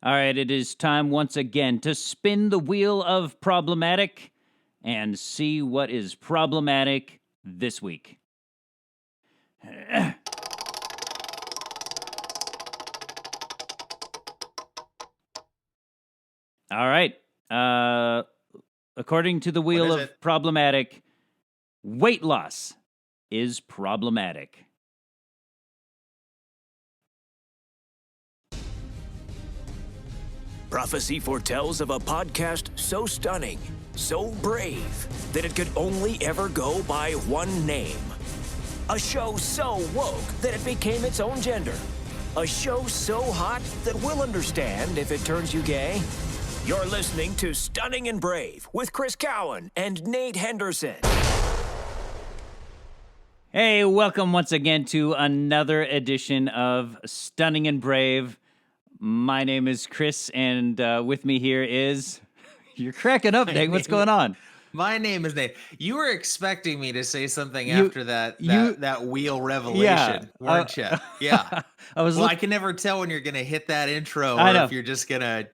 All right, it is time once again to spin the wheel of problematic and see what is problematic this week. All right. According to the wheel of problematic, weight loss is problematic. Prophecy foretells of a podcast so stunning, so brave, that it could only ever go by one name. A show so woke that it became its own gender. A show so hot that we'll understand if it turns you gay. You're listening to Stunning and Brave with Chris Cowan and Nate Henderson. Hey, welcome once again to another edition of Stunning and Brave. My name is Chris, and with me here is... You're cracking up, Nate. What's going on? My name is Nate. You were expecting me to say something after that wheel revelation, weren't you? Yeah. I can never tell when you're going to hit that intro or if you're just going to,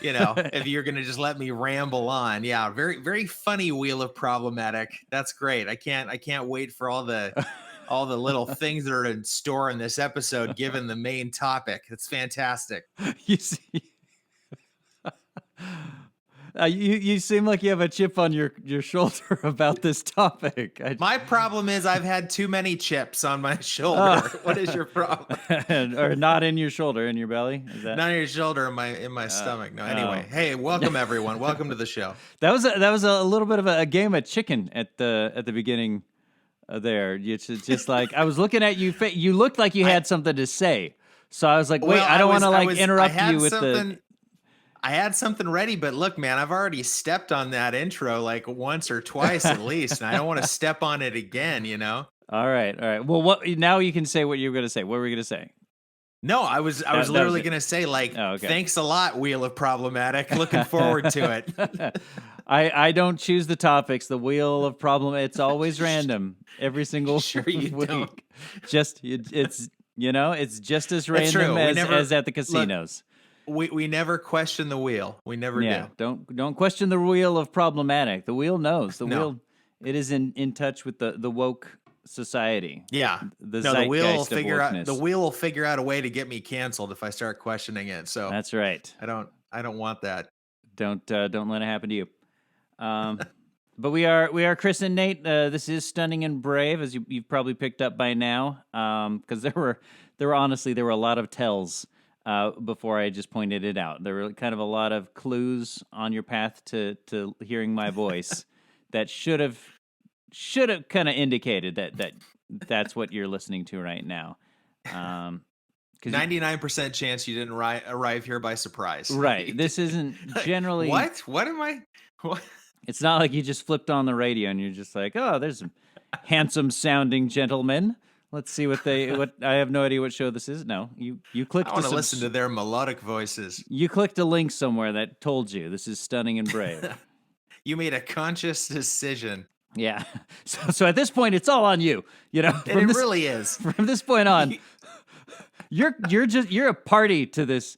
if you're going to just let me ramble on. Yeah, very, very funny wheel of problematic. That's great. I can't wait for all the little things that are in store in this episode, given the main topic. It's fantastic. You see, you seem like you have a chip on your shoulder about this topic. My problem is I've had too many chips on my shoulder. What is your problem? Or not in your shoulder, in your belly? Is that... Not in your shoulder, in my stomach. No. Anyway, hey, welcome everyone. Welcome to the show. That was a little bit of a game of chicken at the beginning. There, it's just like I was looking at you. You looked like you had something to say, so I was like, "Wait, I don't want to interrupt you with the." I had something ready, but look, man, I've already stepped on that intro like once or twice at least, and I don't want to step on it again. All right. Well, what now? You can say what you were going to say. What were we going to say? No, I was literally going to say thanks a lot, Wheel of Problematic. Looking forward to it. I don't choose the topics. The Wheel of Problem. It's always random. Every single week. Don't. It's just as random as at the casinos. We never question the wheel. We never do. Don't question the wheel of problematic. The wheel knows. The wheel. It is in touch with the woke society. Yeah. The wheel will figure out. The wheel will figure out a way to get me canceled if I start questioning it. So that's right. I don't want that. Don't let it happen to you. But we are Chris and Nate. This is Stunning and Brave, as you've probably picked up by now. Because there were a lot of tells. Before I just pointed it out, there were kind of a lot of clues on your path to hearing my voice that should have kind of indicated that's what you're listening to right now. 99% chance you didn't arrive here by surprise. Right. This isn't generally what am I? What? It's not like you just flipped on the radio and you're just like, oh, there's a handsome sounding gentleman. Let's see what I have no idea what show this is. No, you clicked. I want to listen to their melodic voices. You clicked a link somewhere that told you this is Stunning and Brave. You made a conscious decision. Yeah. So at this point, it's all on you. Really is. From this point on, you're a party to this.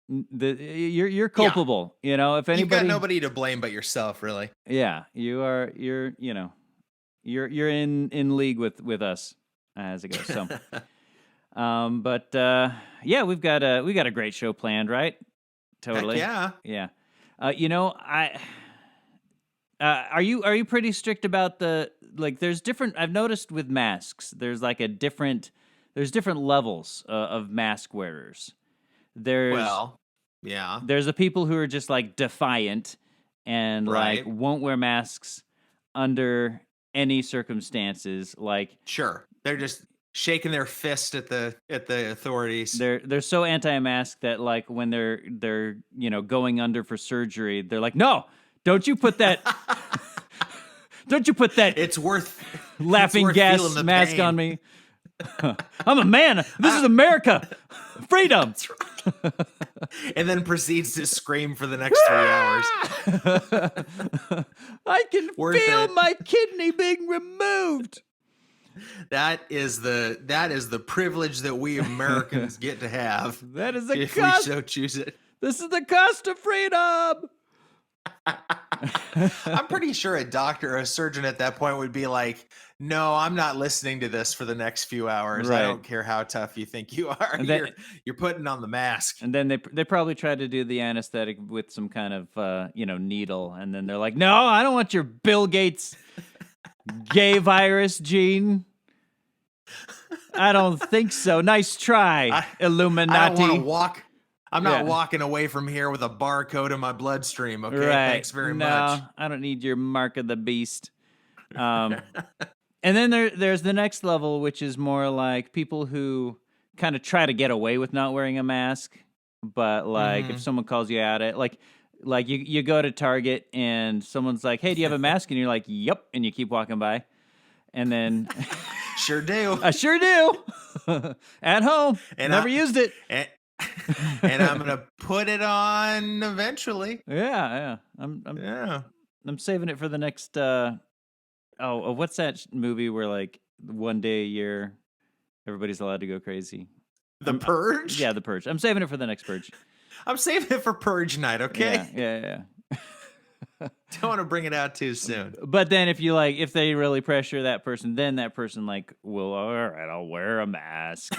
You're culpable. Yeah. If anybody, you've got nobody to blame but yourself, really. Yeah, you are. You're in league with us as it goes. So, we've got a great show planned, right? Totally. Heck yeah. Are you pretty strict about there's different? I've noticed with masks, there's different levels of mask wearers. There's the people who are just defiant and won't wear masks under any circumstances. Sure, they're just shaking their fist at the authorities. They're so anti-mask that when they're going under for surgery, they're like, no, don't you put that it's worth laughing gas mask pain on me. I'm a man. This is America. Freedom. And then proceeds to scream for the next 3 hours. I can feel my kidney being removed. That is the privilege that we Americans get to have. That is if we so choose it. This is the cost of freedom. I'm pretty sure a doctor or a surgeon at that point would be like, no, I'm not listening to this for the next few hours. Right. I don't care how tough you think you are. You're putting on the mask. And then they probably tried to do the anesthetic with some kind of needle, and then they're like, no, I don't want your Bill Gates gay virus gene. I don't think so. Nice try, Illuminati. I don't want to walk. I'm not walking away from here with a barcode in my bloodstream, okay? Right. Thanks very much. I don't need your mark of the beast. And then there's the next level, which is more like people who kind of try to get away with not wearing a mask, but like if someone calls you at it, like you go to Target and someone's like, hey, do you have a mask? And you're like, yep, and you keep walking by. And then... Sure do. I sure do. At home. And never used it. And I'm gonna put it on eventually. Yeah. I'm saving it for the next. What's that movie where like one day a year everybody's allowed to go crazy? The Purge. The Purge. I'm saving it for the next Purge. I'm saving it for Purge night. Okay. Yeah. Don't want to bring it out too soon. But then if they really pressure that person, then that person like will, all right, I'll wear a mask.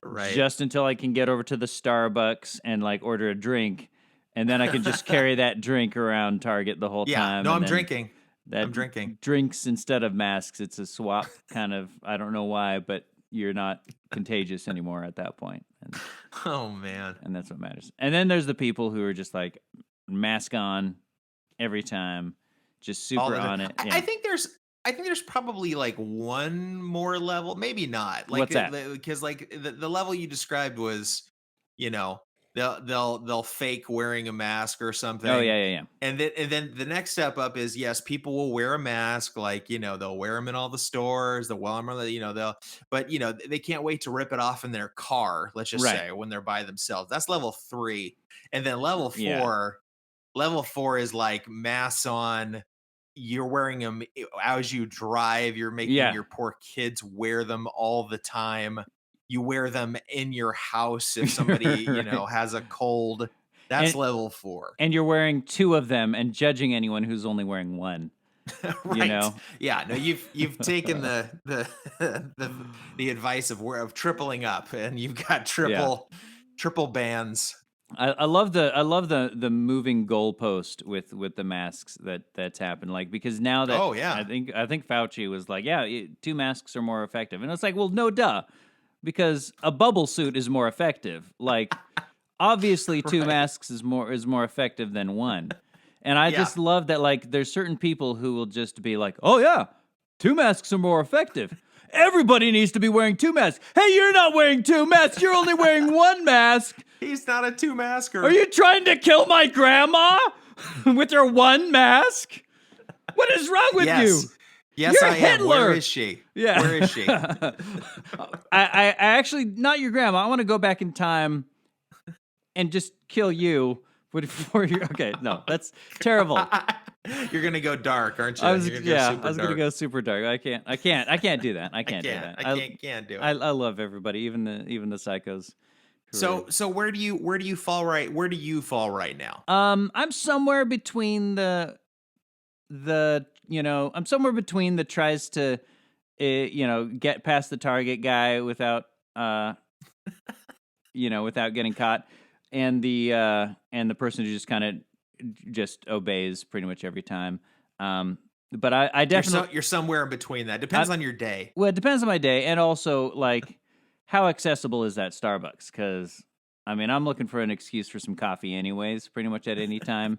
Right. Just until I can get over to the Starbucks and like order a drink. And then I can just carry that drink around Target the whole time. No, I'm drinking. I'm drinking. Drinks instead of masks. It's a swap kind of, I don't know why, but you're not contagious anymore at that point. Oh, man. And that's what matters. And then there's the people who are just like mask on every time, just super on it. Yeah. I think there's probably like one more level, maybe not. Like, what's that? Because like the level you described was, they'll fake wearing a mask or something. Oh yeah. And then the next step up is, yes, people will wear a mask. Like they'll wear them in all the stores. They'll wear them, but they can't wait to rip it off in their car. Let's just say when they're by themselves. That's level 3, and then level 4. Yeah. Level 4 is like masks on. You're wearing them as you drive. You're making your poor kids wear them all the time. You wear them in your house if somebody, has a cold. That's level 4. And you're wearing 2 of them and judging anyone who's only wearing 1. Right. Yeah. No, you've taken the advice of tripling up, and you've got triple bands. I love the moving goalpost with the masks that's happened, like, because now that I think Fauci was like 2 masks are more effective, and it's like, well, no, duh, because a bubble suit is more effective. Like, obviously 2 masks is more effective than 1, and I just love that, like, there's certain people who will just be like, oh yeah, 2 masks are more effective. Everybody needs to be wearing 2 masks. Hey, you're not wearing 2 masks. You're only wearing 1 mask. He's not a 2-masker. Are you trying to kill my grandma with your 1 mask? What is wrong with you? Yes, You're I Hitler. am. Where is she? Yeah. Where is she? I actually, not your grandma. I want to go back in time and just kill you before you. Okay, no, that's terrible. You're gonna go dark, aren't you? I was gonna go super dark. I can't do that. I can't do it. I love everybody, even the psychos. So where do you fall right? Where do you fall right now? I'm somewhere between the tries to get past the Target guy without without getting caught, and the person who just kind of just obeys pretty much every time. But I definitely you're somewhere in between that. Depends on your day. Well, it depends on my day, and also like how accessible is that Starbucks? Because I mean, I'm looking for an excuse for some coffee, anyways, pretty much at any time.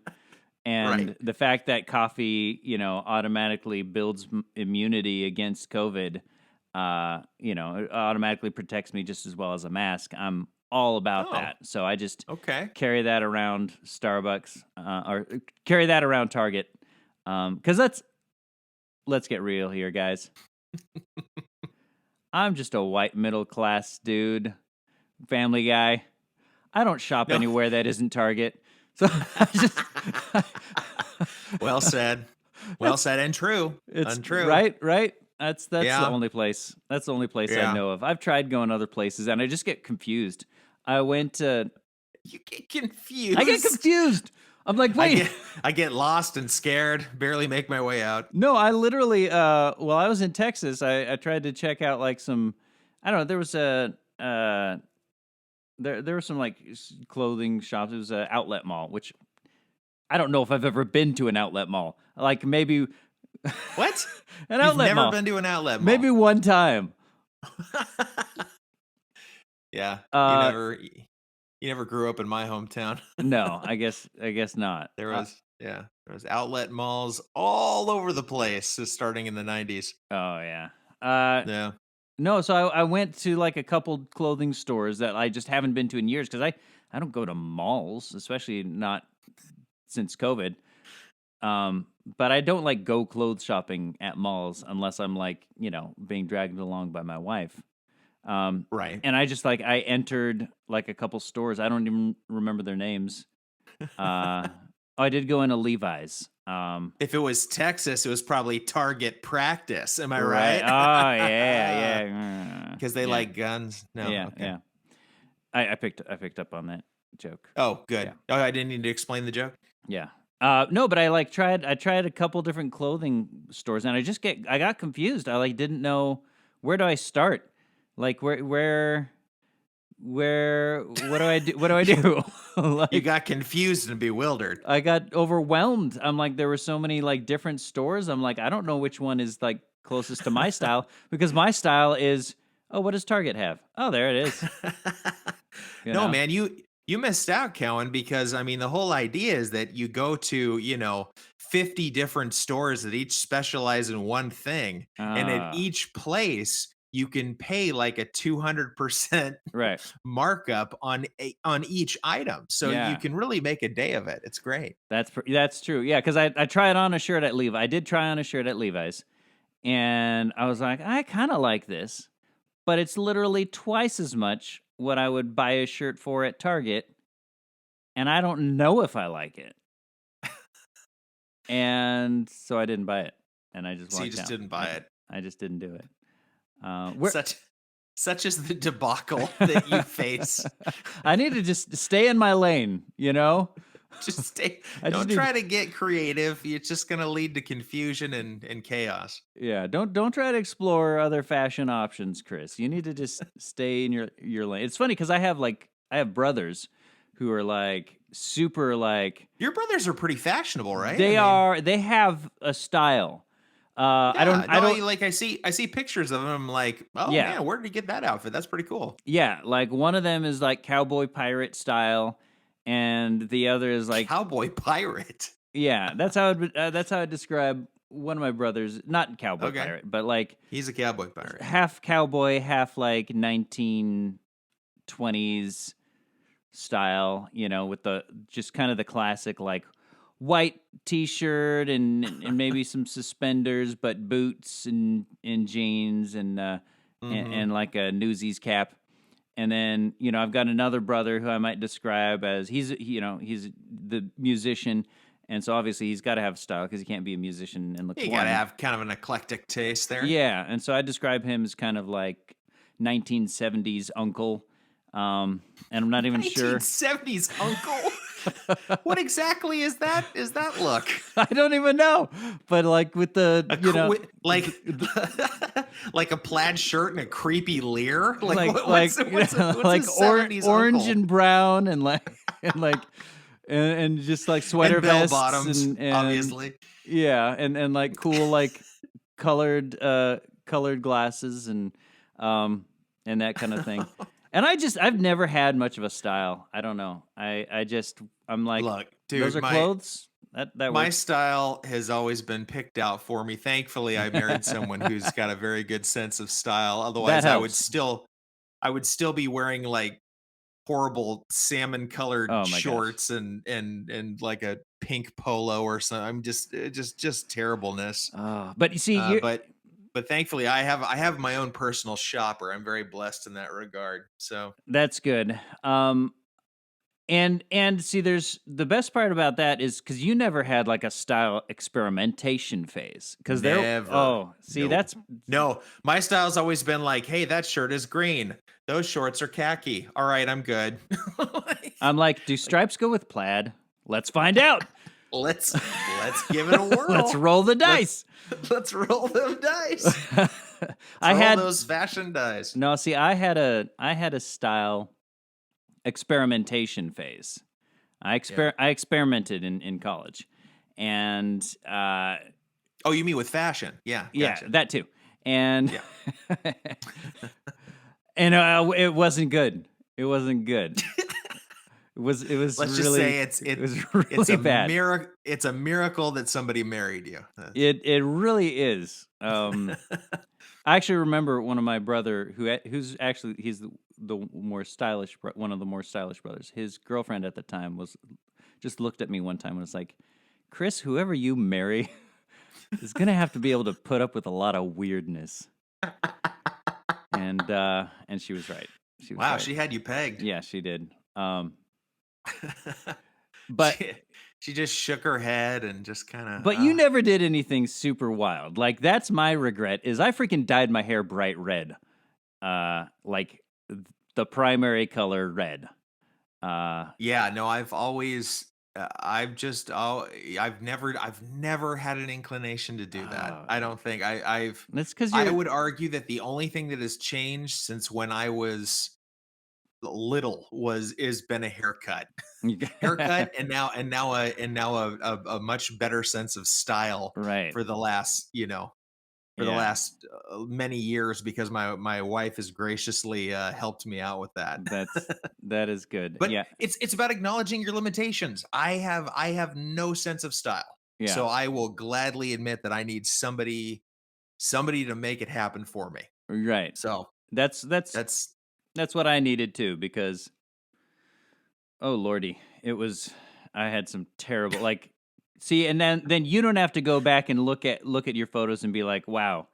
And the fact that coffee, automatically builds immunity against COVID, it automatically protects me just as well as a mask. I'm all about that. So I just carry that around Starbucks or carry that around Target. Because let's get real here, guys. I'm just a white middle class dude, family guy. I don't shop anywhere that isn't Target. So I just well said and true. It's untrue. Right. That's the only place. That's the only place I know of. I've tried going other places, and I just get confused. I went to. You get confused. I get confused. I'm like, wait. I get lost and scared. Barely make my way out. No, I literally. While I was in Texas, I tried to check out like some. I don't know. There was a. There were some like clothing shops. It was an outlet mall, which I don't know if I've ever been to an outlet mall. Like maybe. What? An outlet You've mall. never been to an outlet mall? Maybe one time. Yeah. You never grew up in my hometown. No, I guess not. There was outlet malls all over the place starting in the 90s. Oh yeah. Yeah. No, so I went to like a couple clothing stores that I just haven't been to in years because I don't go to malls, especially not since COVID. But I don't like go clothes shopping at malls unless I'm like, being dragged along by my wife. Right. And I just I entered like a couple stores. I don't even remember their names. I did go into Levi's. If it was Texas, it was probably Target Practice. Am I right? right? Oh yeah. Because they like guns. No. Yeah. Okay. Yeah. I picked up on that joke. Oh, good. Yeah. Oh, I didn't need to explain the joke. Yeah. No, but I tried a couple different clothing stores, and I got confused. I didn't know where do I start. Like where what do I do? What do I do? You got confused and bewildered. I got overwhelmed. I'm like, there were so many different stores. I'm like, I don't know which one is closest to my style because my style is, what does Target have? Oh, there it is. No, man, you missed out, Cowan, because the whole idea is that you go to, 50 different stores that each specialize in one thing. And at each place, you can pay like a 200% markup on each item. So you can really make a day of it. It's great. That's true. Yeah, because I tried on a shirt at Levi's. I did try on a shirt at Levi's. And I was like, I kind of like this. But it's literally twice as much what I would buy a shirt for at Target. And I don't know if I like it. And so I didn't buy it. And I just walked out. So you just didn't buy it. I just didn't do it. Such is the debacle that you face. I need to just stay in my lane, Just stay. Don't try to get creative. It's just going to lead to confusion and chaos. Yeah, don't try to explore other fashion options, Chris. You need to just stay in your lane. It's funny because I have brothers who are super Your brothers are pretty fashionable, right? They have a style. I don't I see pictures of them. I'm like, man, where did he get that outfit? That's pretty cool. Yeah, one of them is cowboy pirate style, and the other is cowboy pirate. Yeah, that's how I describe one of my brothers. Not cowboy pirate, but he's a cowboy pirate, half cowboy, half 1920s style. With the just kind of the classic white t-shirt and maybe some suspenders, but boots and jeans and a Newsies cap. And then, I've got another brother who I might describe as he's the musician. And so obviously he's got to have style because he can't be a musician and look You got to have kind of an eclectic taste there. Yeah. And so I describe him as kind of 1970s uncle. And I'm not even 1970s uncle? What exactly is that? Is that look? I don't even know. But with the like a plaid shirt and a creepy leer, what's orange uncle? And brown and and just sweater and bell vests bottoms, and obviously. Yeah, and cool colored glasses and that kind of thing. And I've never had much of a style. I don't know. I'm like, look, dude, those are clothes. That my works. style has always been picked out for me. Thankfully, I married someone who's got a very good sense of style. Otherwise, I would still be wearing horrible salmon colored shorts and a pink polo or something. I'm just terribleness. But you see, But thankfully, I have my own personal shopper. I'm very blessed in that regard. So that's good. And see, there's the best part about that is because you never had like a style experimentation phase. Because that's no. My style's always been like, hey, that shirt is green. Those shorts are khaki. All right, I'm good. I'm like, do stripes go with plaid? Let's find out. Let's give it a whirl. Let's roll the dice. Let's roll them dice. I had those fashion dice. No, see, I had a style experimentation phase. I experimented in college, and oh, you mean with fashion? Yeah, gotcha. Yeah, that too. And and it wasn't good. It wasn't good. It was. Let's really, just say it was really bad. It's a miracle that somebody married you. It really is. I actually remember one of my brother who's actually he's the more stylish one of the more stylish brothers. His girlfriend at the time just looked at me one time and was like, "Chris, whoever you marry is gonna have to be able to put up with a lot of weirdness." And she was right. Wow, she had you pegged. Yeah, she did. But she just shook her head and just kind of. But you never did anything super wild. Like that's my regret is I freaking dyed my hair bright red, like the primary color red. Yeah, no, I've never had an inclination to do that. I don't think I've. That's because I would argue that the only thing that has changed since when I was little has been a haircut. And now a much better sense of style for the last the last many years, because my wife has graciously helped me out with that. That is good. But it's about acknowledging your limitations. I have no sense of style. So I will gladly admit that I need somebody to make it happen for me. Right. So that's what I needed too, because oh lordy, I had some terrible see, and then you don't have to go back and look at your photos and be like, wow,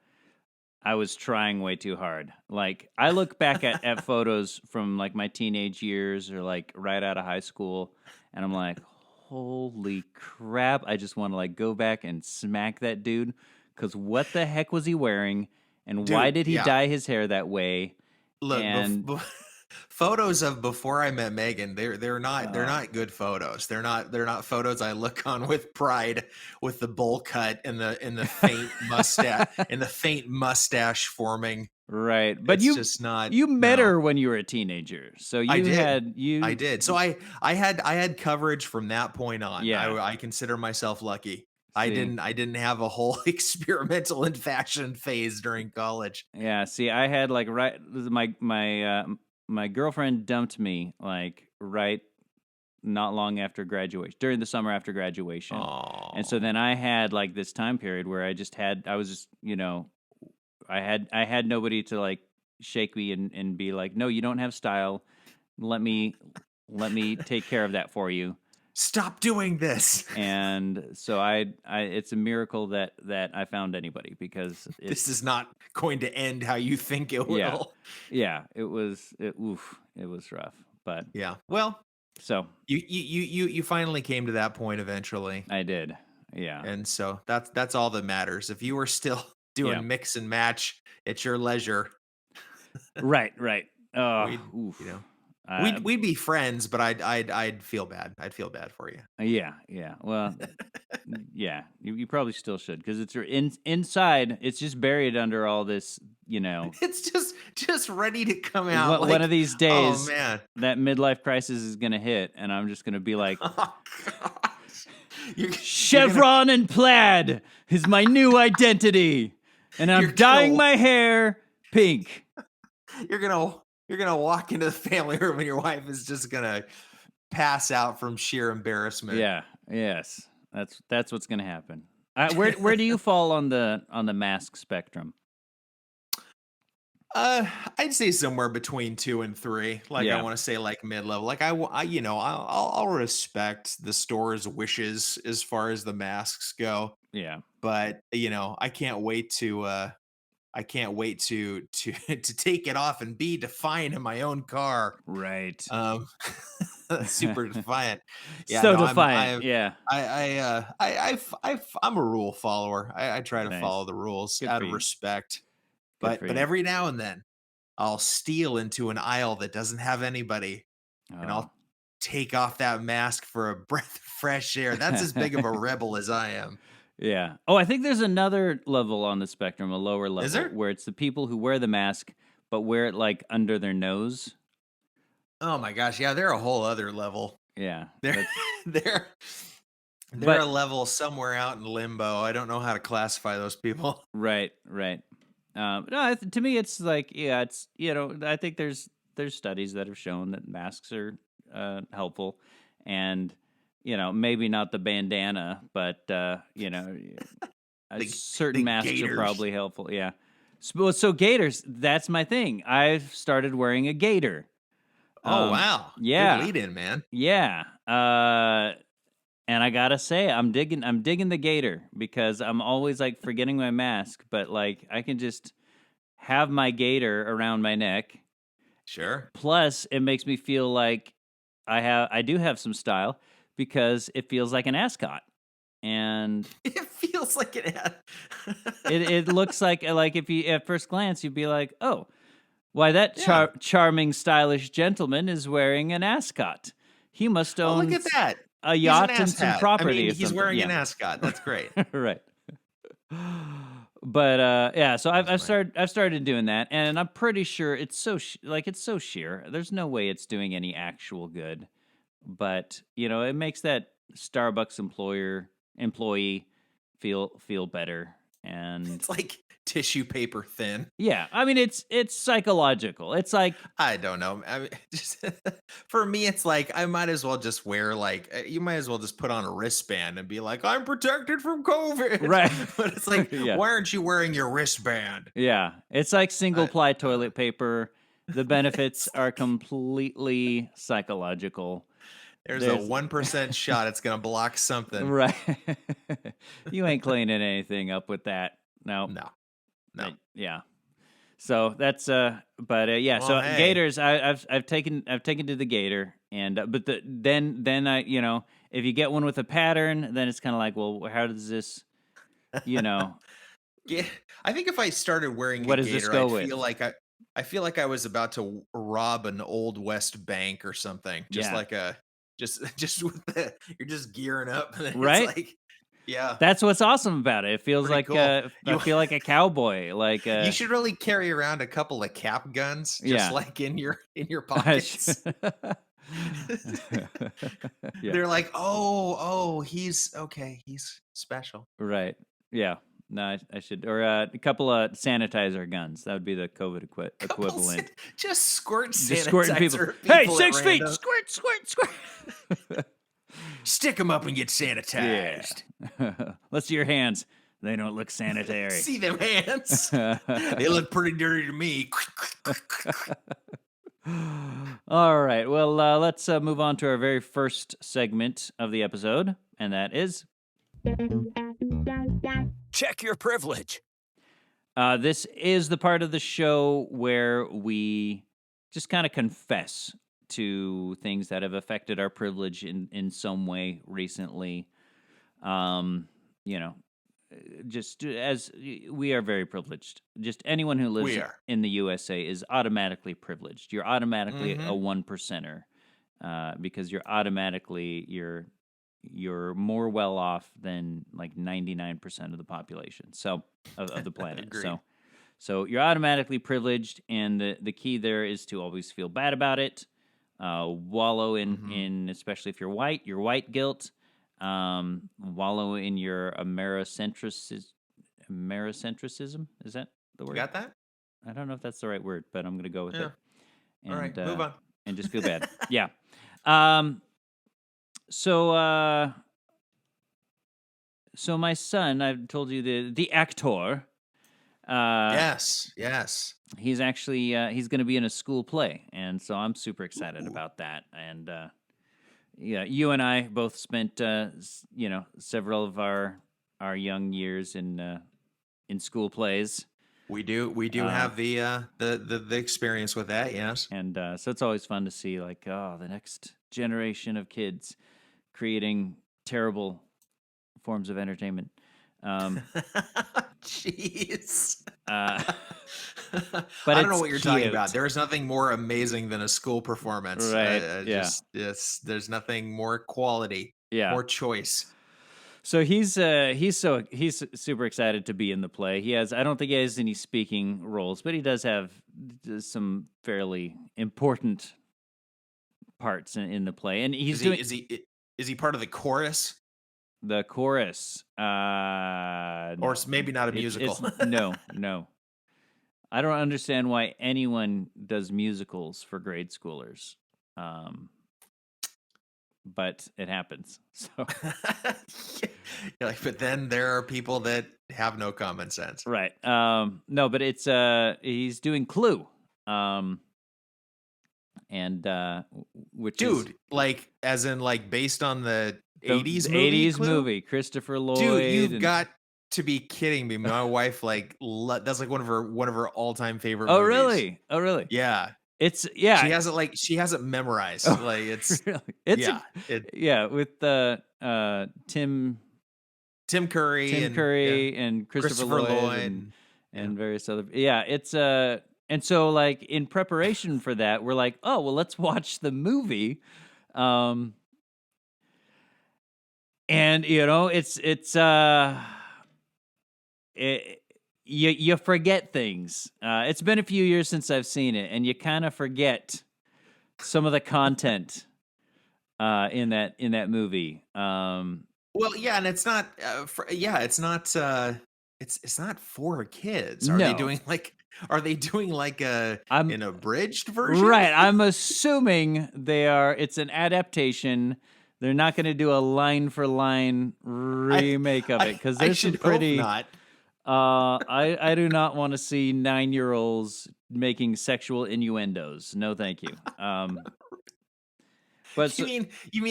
I was trying way too hard. Like I look back at photos from like my teenage years or like right out of high school, and I'm like, holy crap, I just want to like go back and smack that dude, because what the heck was he wearing, and why did he dye his hair that way? Look, photos of before I met Megan, they're not good photos. They're not photos I look on with pride, with the bowl cut and the faint mustache and the faint mustache forming. Right, but you met her when you were a teenager, so I did. So I had coverage from that point on. Yeah, I consider myself lucky. I didn't have a whole experimental in fashion phase during college. Yeah, see, I had like my girlfriend dumped me like right not long after graduation, during the summer after graduation. Aww. And so then I had like this time period where I had nobody to like shake me and be like, no, you don't have style. Let me take care of that for you. Stop doing this. And so it's a miracle that I found anybody, because this is not going to end how you think it will. Yeah, it was rough, but yeah. Well, so you finally came to that point eventually. I did. Yeah. And so that's all that matters. If you were still doing mix and match at your leisure. Right. We'd be friends, but I'd feel bad. I'd feel bad for you. Yeah. Well, yeah. You probably still should, because it's inside. It's just buried under all this. It's just ready to come out. One of these days, oh man, that midlife crisis is gonna hit, and I'm just gonna be like, oh, chevron and plaid is my new identity, and I'm dyeing my hair pink. You're gonna walk into the family room and your wife is just gonna pass out from sheer embarrassment. Yeah. Yes. That's what's gonna happen. Where do you fall on the mask spectrum? I'd say somewhere between 2 and 3. I want to say like mid-level. Like I'll respect the store's wishes as far as the masks go. Yeah. But I can't wait to take it off and be defined in my own car. Right. super defiant. Yeah, So no, defiant. Yeah. I'm a rule follower. I try to follow Nice. the rules Good out for of you. respect. Good for But you. every now and then I'll steal into an aisle that doesn't have anybody, and Oh. I'll take off that mask for a breath of fresh air. That's as big of a rebel as I am. Yeah. Oh, I think there's another level on the spectrum, a lower Is level, there? where it's the people who wear the mask but wear it like under their nose. Oh my gosh, yeah, they're a whole other level. Yeah. They're they're they're a But level somewhere out in limbo. I don't know how to classify those people. right. No, to me, it's like, yeah, it's, I think there's studies that have shown that masks are helpful, and maybe not the bandana, but The certain the masks are gators. probably helpful. Yeah. So gaiters, that's my thing. I've started wearing a gaiter. Oh wow. Good Yeah, lead in, man. yeah. And I gotta say, I'm digging the gaiter, because I'm always like forgetting my mask, but like I can just have my gaiter around my neck. Sure. Plus, it makes me feel like I do have some style, because it feels like an ascot, and It feels like it. it looks like if you at first glance you'd be like, oh, why that Yeah. charming, stylish gentleman is wearing an ascot. He must Oh, look own at that. a He's an yacht and some asshat. I property mean, or he's something. wearing an Yeah. ascot. That's great. Right. But yeah, so I've That's funny. started doing that, and I'm pretty sure it's so it's so sheer. There's no way it's doing any actual good, but it makes that Starbucks employee feel better, and It's like tissue paper thin. yeah, I mean it's psychological. It's like, I don't know. I mean, just for me, it's like I might as well just wear you might as well just put on a wristband and be like, I'm protected from COVID. right. But it's like, Yeah. why aren't you wearing your wristband? Yeah, it's like single ply I toilet paper. The benefits are completely psychological. There's a 1% shot it's gonna block something. Right. You ain't cleaning anything up with that. No. No. Yeah. So that's yeah. Well, So hey. gators, I've taken to the gator, and but then I if you get one with a pattern, then it's kind of like, well, how does this Yeah, I think if I started wearing what a does this gaiter, go I'd with? feel like I feel like I was about to rob an old West bank or something. Just Yeah. like just with you're just gearing up, and Right? it's like, yeah, That's what's awesome about it. It feels pretty like cool. I feel like a cowboy. Like You should really carry around a couple of cap guns, just yeah. like in your pockets. Yeah. They're like, oh, he's okay. He's special. Right. Yeah. No, I should, or a couple of sanitizer guns. That would be the COVID equivalent. Just squirt sanitizer. Just squirting people. People Hey, at 6 feet! random. Squirt! Stick them up and get sanitized. Yeah. Let's see your hands. They don't look sanitary. See them hands? They look pretty dirty to me. All right. Well, let's move on to our very first segment of the episode, and that is Check your privilege. this is the part of the show where we just kind of confess to things that have affected our privilege in some way recently. Just as we are very privileged. Just anyone who lives in the USA is automatically privileged. You're automatically a 1%er because you're more well off than like 99% of the population. So of the planet. So you're automatically privileged, and the key there is to always feel bad about it. Wallow in especially if you're white, your white guilt. Wallow in your Americentrism. Is that the word? You got that? I don't know if that's the right word, but I'm going to go with it. And, all right, move on. And just feel bad. Yeah. So my son, I've told you the actor. Yes. He's actually he's going to be in a school play, and so I'm super excited about that. And yeah, you and I both spent several of our young years in school plays. We do have the experience with that, yes. And so it's always fun to see, like, the generation of kids creating terrible forms of entertainment. Jeez. But I don't know what you're cute. talking about. There is nothing more amazing than a school performance. Right. There's nothing more quality, more choice. So he's super excited to be in the play. I don't think he has any speaking roles, but he does have some fairly important parts in the play. And is he part of the chorus? The chorus, or maybe not a musical. No. I don't understand why anyone does musicals for grade schoolers, but it happens. So, You're like, but then there are people that have no common sense, right? No, but it's he's doing Clue, and which dude, is, like, as in, like, based on the 80s movie, Christopher Lloyd. Dude, you've got to be kidding me. My wife, like, that's like one of her all-time favorite movies. Oh, really? Yeah. She has it memorized. Like, it's really? With Tim Curry and Christopher Lloyd and various other. Yeah, it's and so, like, in preparation for that, we're like, oh well, let's watch the movie. And you forget things. It's been a few years since I've seen it, and you kind of forget some of the content in that movie. Well, yeah, and it's not. It's not for kids. Are they doing like an abridged version? Right. I'm assuming it's an adaptation. They're not going to do a line for line remake of it, because there's some pretty. Not. I do not want to see 9-year-olds making sexual innuendos. No, thank you. But you mean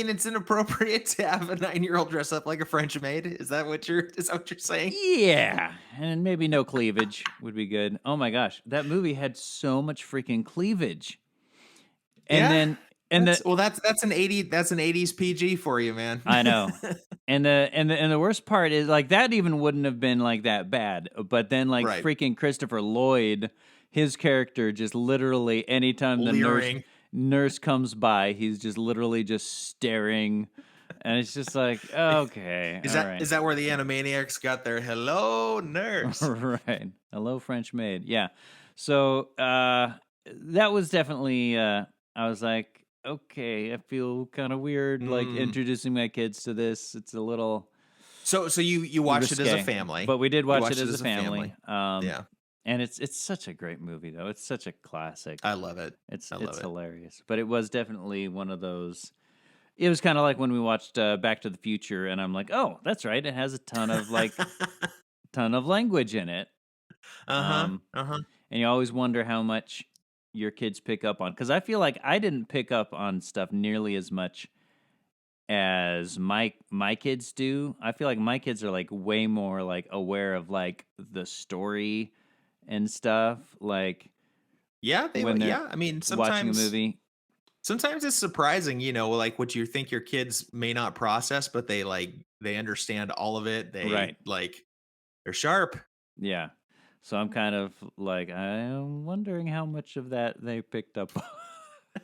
it's inappropriate to have a 9-year-old dress up like a French maid? Is that what you're saying? Yeah, and maybe no cleavage would be good. Oh my gosh, that movie had so much freaking cleavage. And that's an 80s PG for you, man. I know. And the worst part is, like, that even wouldn't have been like that bad. But then, like, freaking Christopher Lloyd, his character just literally anytime the nurse comes by, he's just literally just staring, and it's just like, okay. Is that where the Animaniacs got their hello nurse? Right. Hello French maid. Yeah. So that was definitely I was like, okay, I feel kind of weird like introducing my kids to this. It's a little So you watched it as a family. But we did watch it as a family. Yeah. And it's such a great movie, though. It's such a classic. I love it. It's hilarious. But it was definitely one of those. It was kind of like when we watched Back to the Future, and I'm like, oh, that's right. It has a ton of language in it. And you always wonder how much your kids pick up on, because I feel like I didn't pick up on stuff nearly as much as my kids do. I feel like my kids are like way more like aware of like the story and stuff, like I mean, sometimes watching a movie, sometimes it's surprising, like what you think your kids may not process, but they understand all of it. They're sharp. Yeah. So I'm kind of like, I'm wondering how much of that they picked up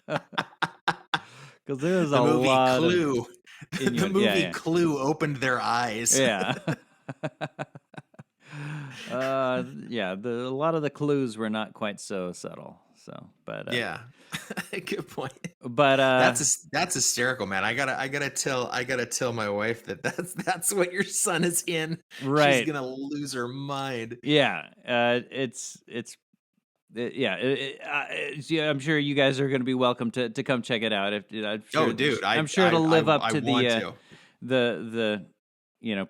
on. Because there's a lot Clue. The movie Clue opened their eyes. Yeah. A lot of the clues were not quite so subtle. So, but good point. But that's hysterical, man. I gotta tell my wife that's what your son is in. Right, she's gonna lose her mind. Yeah, I'm sure you guys are going to be welcome to come check it out. I'm sure it'll live up to the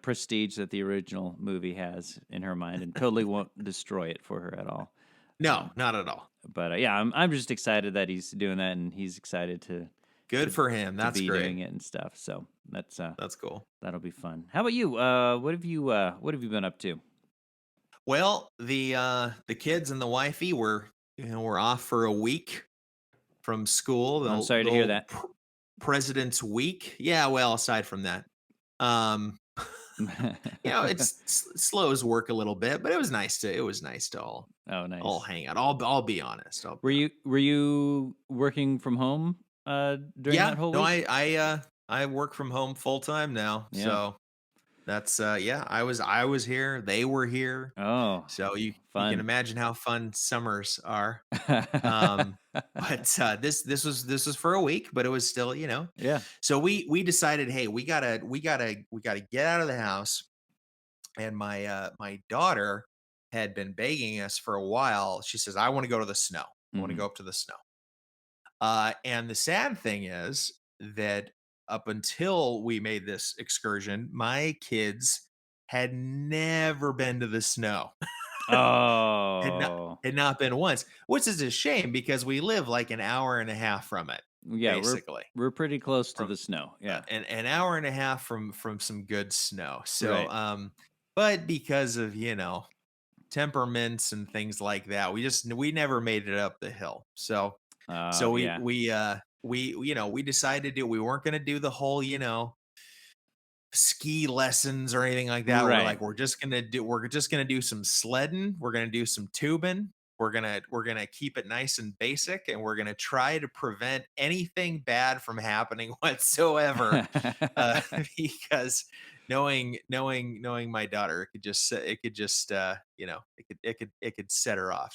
prestige that the original movie has in her mind, and totally won't destroy it for her at all. No, not at all. But I'm just excited that he's doing that, and he's excited to. Good for him. That's be great. Doing it and stuff. So that's cool. That'll be fun. How about you? What have you been up to? Well, the kids and the wifey were off for a week from school. I'm sorry to hear that. President's Week. Yeah, well, aside from that, um, it's slow as work a little bit, but it was nice to Oh, all nice. hang out. I'll be honest. Were you working from home during Yeah, that whole no, week? I work from home full time now, Yeah. so that's yeah. I was here. They were here, Oh, so you can fun. imagine how fun summers are. Um, but this was for a week, but it was still, Yeah. So we decided, hey, we gotta get out of the house. And my daughter had been begging us for a while. She says, I want to go to the snow. I want to Mhm. go up to the snow. And the sad thing is that up until we made this excursion, my kids had never been to the snow. had not Oh. had not been once, which is a shame because we live like an hour and a half from it, Yeah, we're basically. we're pretty close to From the snow. Yeah. an hour and a half from some good snow. So Right. but because of, temperaments and things like that, we never made it up the hill. So Yeah. we decided we weren't going to do the whole, ski lessons or anything like that. We're Right. like, we're just gonna do some sledding, we're gonna do some tubing, we're gonna keep it nice and basic, and we're gonna try to prevent anything bad from happening whatsoever. uh because knowing my daughter, it could set her off.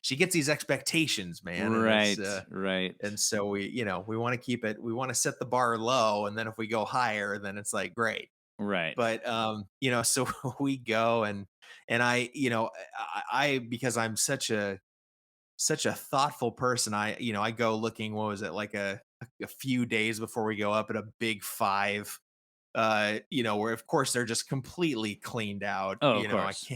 She gets these expectations, man, and it's Right. Right. and so we want to keep it, we want to set the bar low, and then if we go higher, then it's like great. Right. But so we go, and I because I'm such a thoughtful person, I go looking, what was it, like a few days before we go up, at a big five, where of course they're just completely cleaned out. Oh, of I course.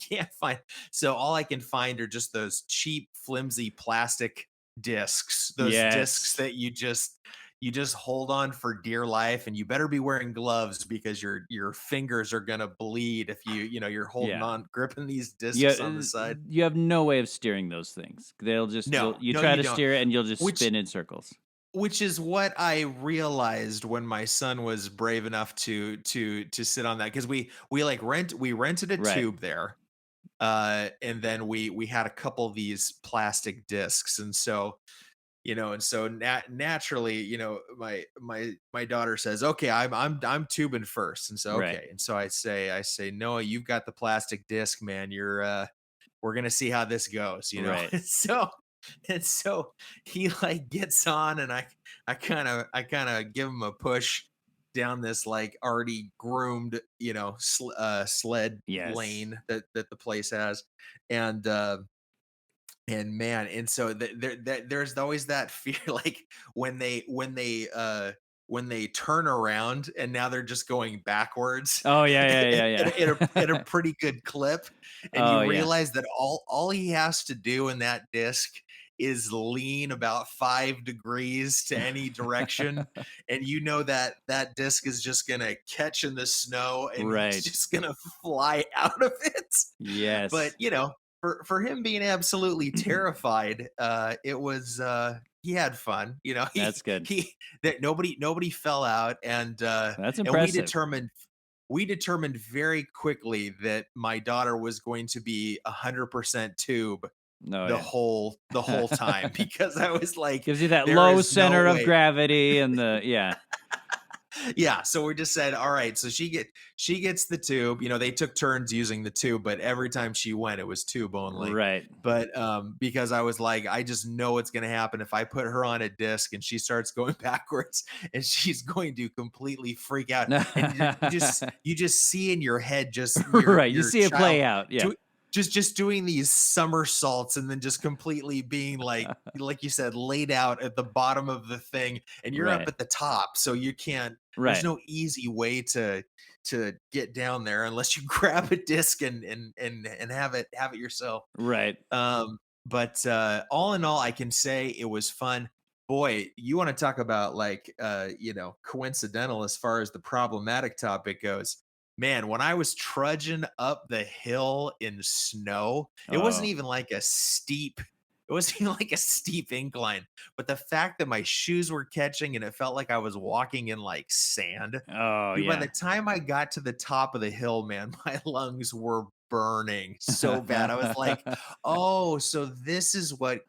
can't find, so all I can find are just those cheap, flimsy plastic discs, those discs Yes. that you just hold on for dear life, and you better be wearing gloves because your fingers are gonna bleed if you're holding Yeah. on, gripping these You discs on the side. you have no way of steering those things. They'll just No, you no, try you to don't. steer it and you'll just Which spin in circles. which is what I realized when my son was brave enough to sit on that, because we rented a Right. tube there, and then we had a couple of these plastic discs, and so naturally, my daughter says, okay, I'm tubing first, and so Right. okay, and so I say, Noah, you've got the plastic disc, man. We're gonna see how this goes, Right. and so he like gets on, and I kind of give him a push down this like already groomed, sled Yes. lane that the place has, and man, and so there's always that fear, like when they turn around, and now they're just going backwards Oh, yeah, yeah, at, yeah, at a yeah. pretty good clip, and you Oh, yeah. realize that all he has to do in that disc is lean about 5 degrees to any direction, and that disc is just gonna catch in the snow, and he's Right. just gonna fly out of it. But Yes. for him being absolutely terrified, it was he had fun. That's good. He that nobody fell out, That's and we impressive. determined very quickly that my daughter was going to be 100% tube Oh, the yeah. whole time, because I was like, Gives you that there low is no center of way. gravity and the yeah. Yeah, so we just said, all right, so she gets the tube. They took turns using the tube, but every time she went, it was tube only. Right. But because I was like, I just know what's going to happen if I put her on a disc and she starts going backwards, and she's going to completely freak out. And you just see in your head, just your Right. You your see it child play out. Yeah. do, just doing these somersaults, and then just completely being like you said, laid out at the bottom of the thing, and you're up Right. at the top, so you can't. There's Right. no easy way to get down there unless you grab a disc and have it yourself. Right. But all in all, I can say it was fun. Boy, you want to talk about like coincidental as far as the problematic topic goes. Man, when I was trudging up the hill in snow, it wasn't Oh. even like a steep it wasn't even like a steep incline, but the fact that my shoes were catching and it felt like I was walking in like sand. Oh Dude, by yeah. the time I got to the top of the hill, man, my lungs were burning so bad. I was like, oh, so this is what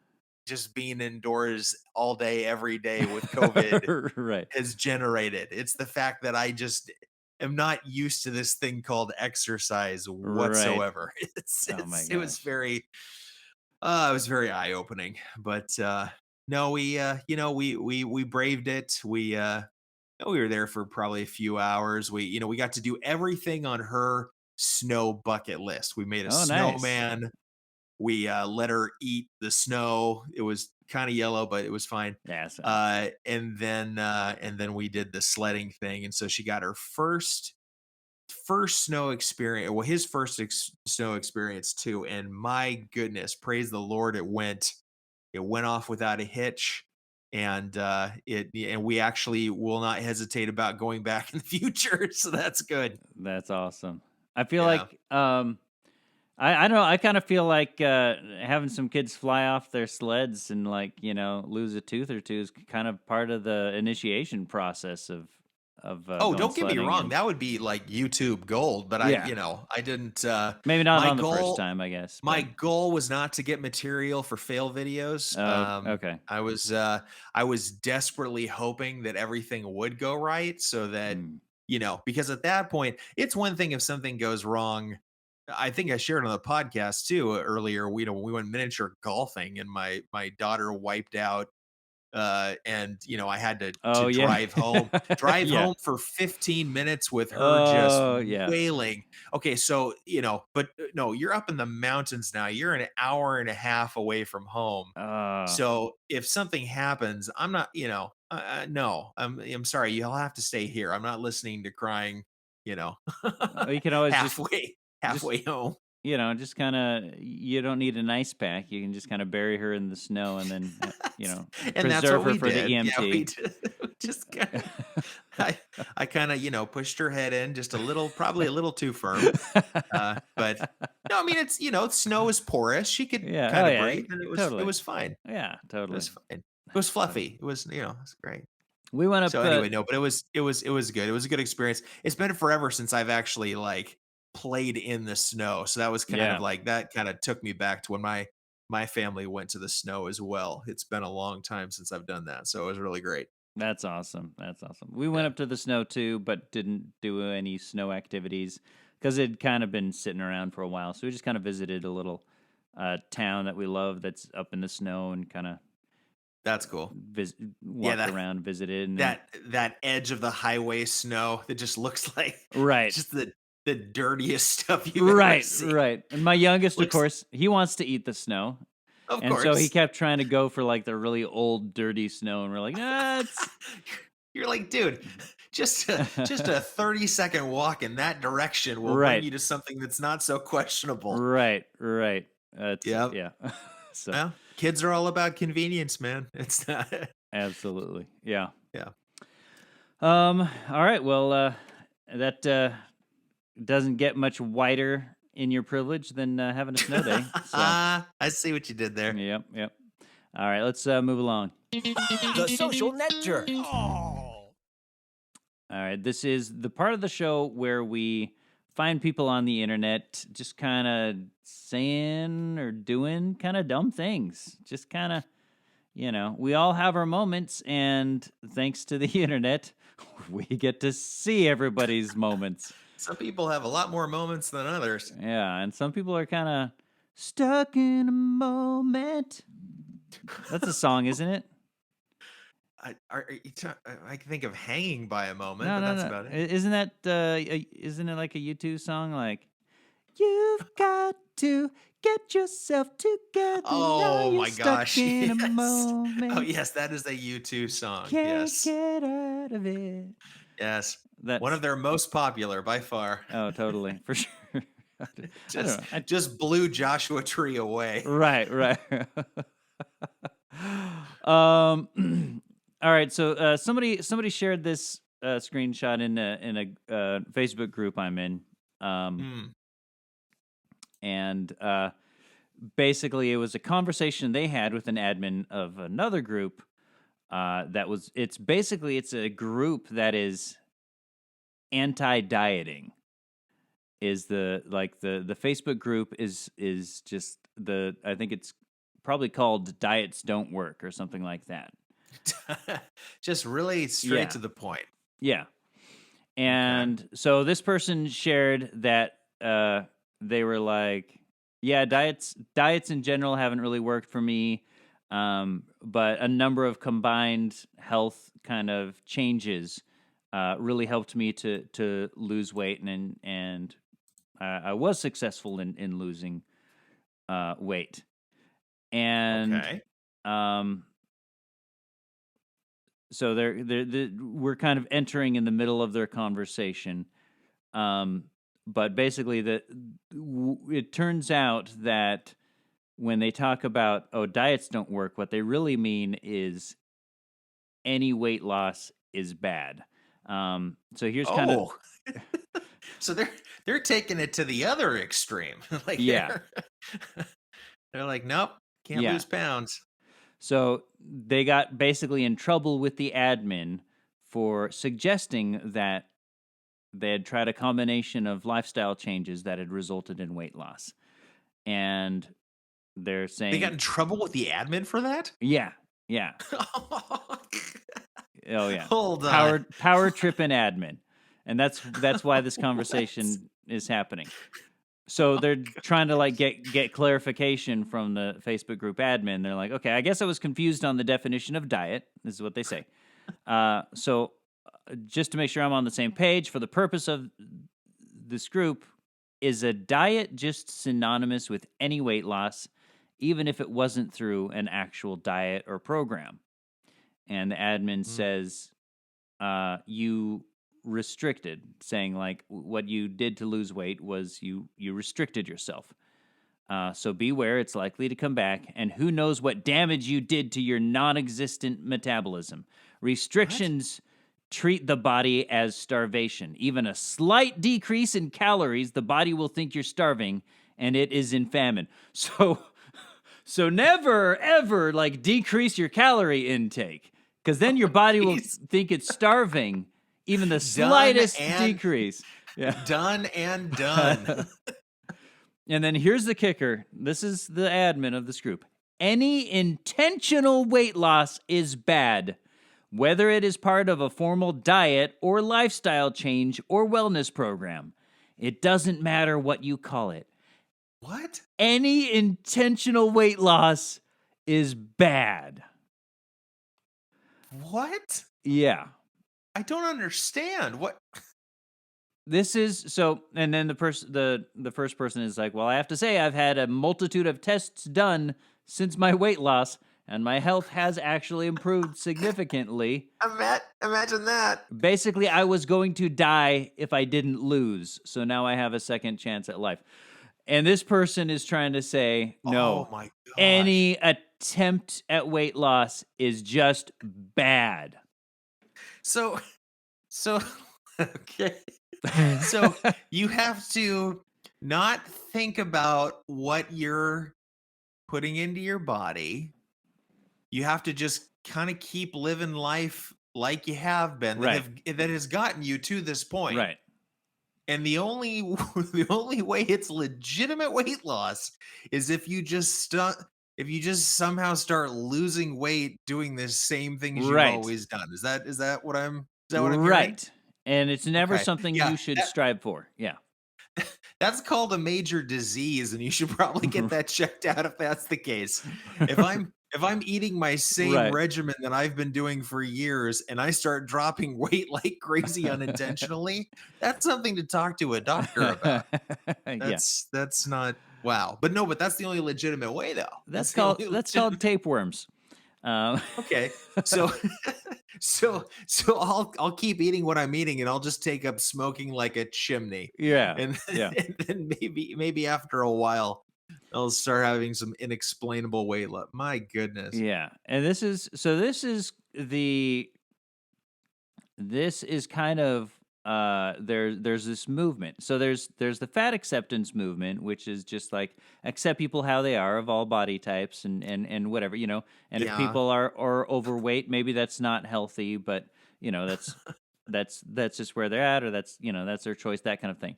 just being indoors all day, every day with COVID Right. has generated. It's the fact that I just am not used to this thing called exercise Right. whatsoever. Oh my It was gosh. it was very eye opening. But no, we braved it. We were there for probably a few hours. We got to do everything on her snow bucket list. We made a Oh, nice. snowman. We let her eat the snow. It was kind of yellow, but it was fine. Yeah, so And then we did the sledding thing, and so she got her first snow experience. Well, his first snow experience too. And my goodness, praise the Lord, it went off without a hitch. And we actually will not hesitate about going back in the future. So that's good. that's awesome. I feel Yeah. like I don't know. I kind of feel like having some kids fly off their sleds and like lose a tooth or two is kind of part of the initiation process of Oh, going don't get me sledding. wrong. And That would be like YouTube gold, but yeah, I didn't. maybe not My on the first goal, time, I guess. my But goal was not to get material for fail videos. oh, okay, I was desperately hoping that everything would go right, so that mm. because at that point, it's one thing if something goes wrong. I think I shared on the podcast too earlier. We went miniature golfing, and my daughter wiped out, and I had to Oh yeah, drive yeah. home for 15 minutes with her just Oh yeah. wailing. Okay, so but no, you're up in the mountains now. You're an hour and a half away from home. Uh, So if something happens, I'm not, no, I'm sorry, you'll have to stay here. I'm not listening to crying, you know, you can always halfway just halfway home. just kind of, you don't need an ice pack. You can just kind of bury her in the snow and then And that's preserve what her we for the did. Yeah, we EMT. did. We just kind of, I kind of, pushed her head in just a little, probably a little too firm. But no, I mean, snow is porous. She could Yeah. Oh kind of yeah. breathe, and it Totally. was fine. Yeah. It Totally. was fine. It was fluffy. It was, it's great. We went up. So anyway, no, but it was good. It was a good experience. It's been forever since I've actually like played in the snow. So that was kind of Yeah. like that kind of took me back to when my family went to the snow as well. It's been a long time since I've done that. So it was really great. That's awesome. That's awesome. We went Yeah. up to the snow too, but didn't do any snow activities because it'd kind of been sitting around for a while. So we just kind of visited a little town that we love that's up in the snow and kind of That's cool. walked around, visited, and That edge of the highway snow that just looks like right, just the dirtiest stuff you've ever right, seen. right. And my youngest, of Looks, course, he wants to eat the snow, of and so he course. kept trying to go for like the really old, dirty snow, and we're like, nah, it's You're like, dude, just a 30-second walk in that direction will bring right, you to something that's not so questionable. right, right. Yep. Yeah. So Well, kids are all about convenience, man. It's not. absolutely, yeah. Yeah. All right. Well, that doesn't get much whiter in your privilege than having a snow day. So, I see what you did there. yep, yep. All right, let's move along. The Social Net Jerk. All right, this is the part of the show where we find people on the internet just kind of saying or doing kind of dumb things. Just kind of, we all have our moments, and thanks to the internet, we get to see everybody's moments. Some people have a lot more moments than others. Yeah, and some people are kind of stuck in a moment. That's a song, isn't it? I can think of hanging by a moment, No, but no, that's no. about it. Isn't it like a U2 song? Like, you've got to get yourself together. Oh now you're my stuck gosh! in a Yes. moment. Oh yes, that is a U2 song. Can't Yes. get out of it. Yes. That's One of their most popular by far. oh, totally, for sure. I don't know. Just blew Joshua Tree away. Right. All right. So somebody shared this screenshot in a Facebook group I'm in, and basically, it was a conversation they had with an admin of another group. It's a group that is anti-dieting. Is the Facebook group is just I think it's probably called Diets Don't Work or something like that. Just really straight to the point. Yeah. And so this person shared that they were like, yeah, diets in general haven't really worked for me, but a number of combined health kind of changes really helped me to lose weight, and I was successful in losing weight. And so we're kind of entering in the middle of their conversation. But basically, it turns out that when they talk about, diets don't work, what they really mean is any weight loss is bad. So here's kind of... So they're taking it to the other extreme. They're like, nope, can't lose pounds. So they got basically in trouble with the admin for suggesting that they had tried a combination of lifestyle changes that had resulted in weight loss. And they're saying... They got in trouble with the admin for that? Yeah. Oh, yeah. Hold on. Power tripping admin. And that's why this conversation is happening. So they're trying to get clarification from the Facebook group admin. They're like, okay, I guess I was confused on the definition of diet. This is what they say. So just to make sure I'm on the same page, for the purpose of this group, is a diet just synonymous with any weight loss, even if it wasn't through an actual diet or program? And the admin says, you restricted, saying like what you did to lose weight was you restricted yourself. So beware, it's likely to come back, and who knows what damage you did to your non-existent metabolism. Restrictions treat the body as starvation. Even a slight decrease in calories, the body will think you're starving, and it is in famine. So never, ever, decrease your calorie intake, because then your body will think it's starving, even the slightest decrease. Yeah. Done and done. And then here's the kicker. This is the admin of this group. Any intentional weight loss is bad, whether it is part of a formal diet or lifestyle change or wellness program. It doesn't matter what you call it. What? Any intentional weight loss is bad. What? Yeah. I don't understand. What? This is so, and then the first person is like, well, I have to say I've had a multitude of tests done since my weight loss, and my health has actually improved significantly. Imagine that. Basically, I was going to die if I didn't lose, so now I have a second chance at life. And this person is trying to say, no, my gosh, any attempt at weight loss is just bad. So, okay. So you have to not think about what you're putting into your body. You have to just kind of keep living life like you have been, right, that has gotten you to this point. Right. And the only way it's legitimate weight loss is if you just somehow start losing weight doing the same things you've always done. Is that what I'm hearing? Right. And it's never something you should strive for. Yeah. That's called a major disease, and you should probably get that checked out if that's the case. If I'm eating my same regimen that I've been doing for years and I start dropping weight like crazy unintentionally, that's something to talk to a doctor about. That's not wow. But that's the only legitimate way though. That's called tapeworms. Okay. So I'll keep eating what I'm eating, and I'll just take up smoking like a chimney. Yeah. And then maybe after a while I'll start having some inexplainable weight loss. My goodness. Yeah. And this is kind of there's this movement. So there's the fat acceptance movement, which is just like accept people how they are of all body types and whatever, you know. And if people are overweight, maybe that's not healthy, but you know, that's just where they're at, or that's, you know, that's their choice, that kind of thing.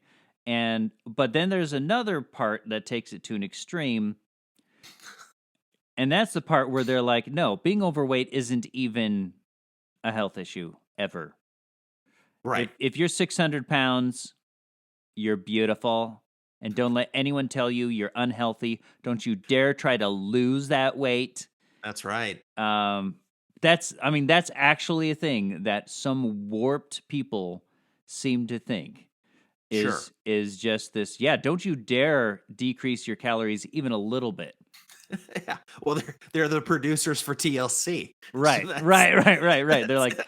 But then there's another part that takes it to an extreme. And that's the part where they're like, no, being overweight isn't even a health issue ever. Right. If you're 600 pounds, you're beautiful. And don't let anyone tell you you're unhealthy. Don't you dare try to lose that weight. That's right. That's actually a thing that some warped people seem to think is just this. Yeah, don't you dare decrease your calories even a little bit. Yeah. Well, they're the producers for TLC. Right, so right. They're like,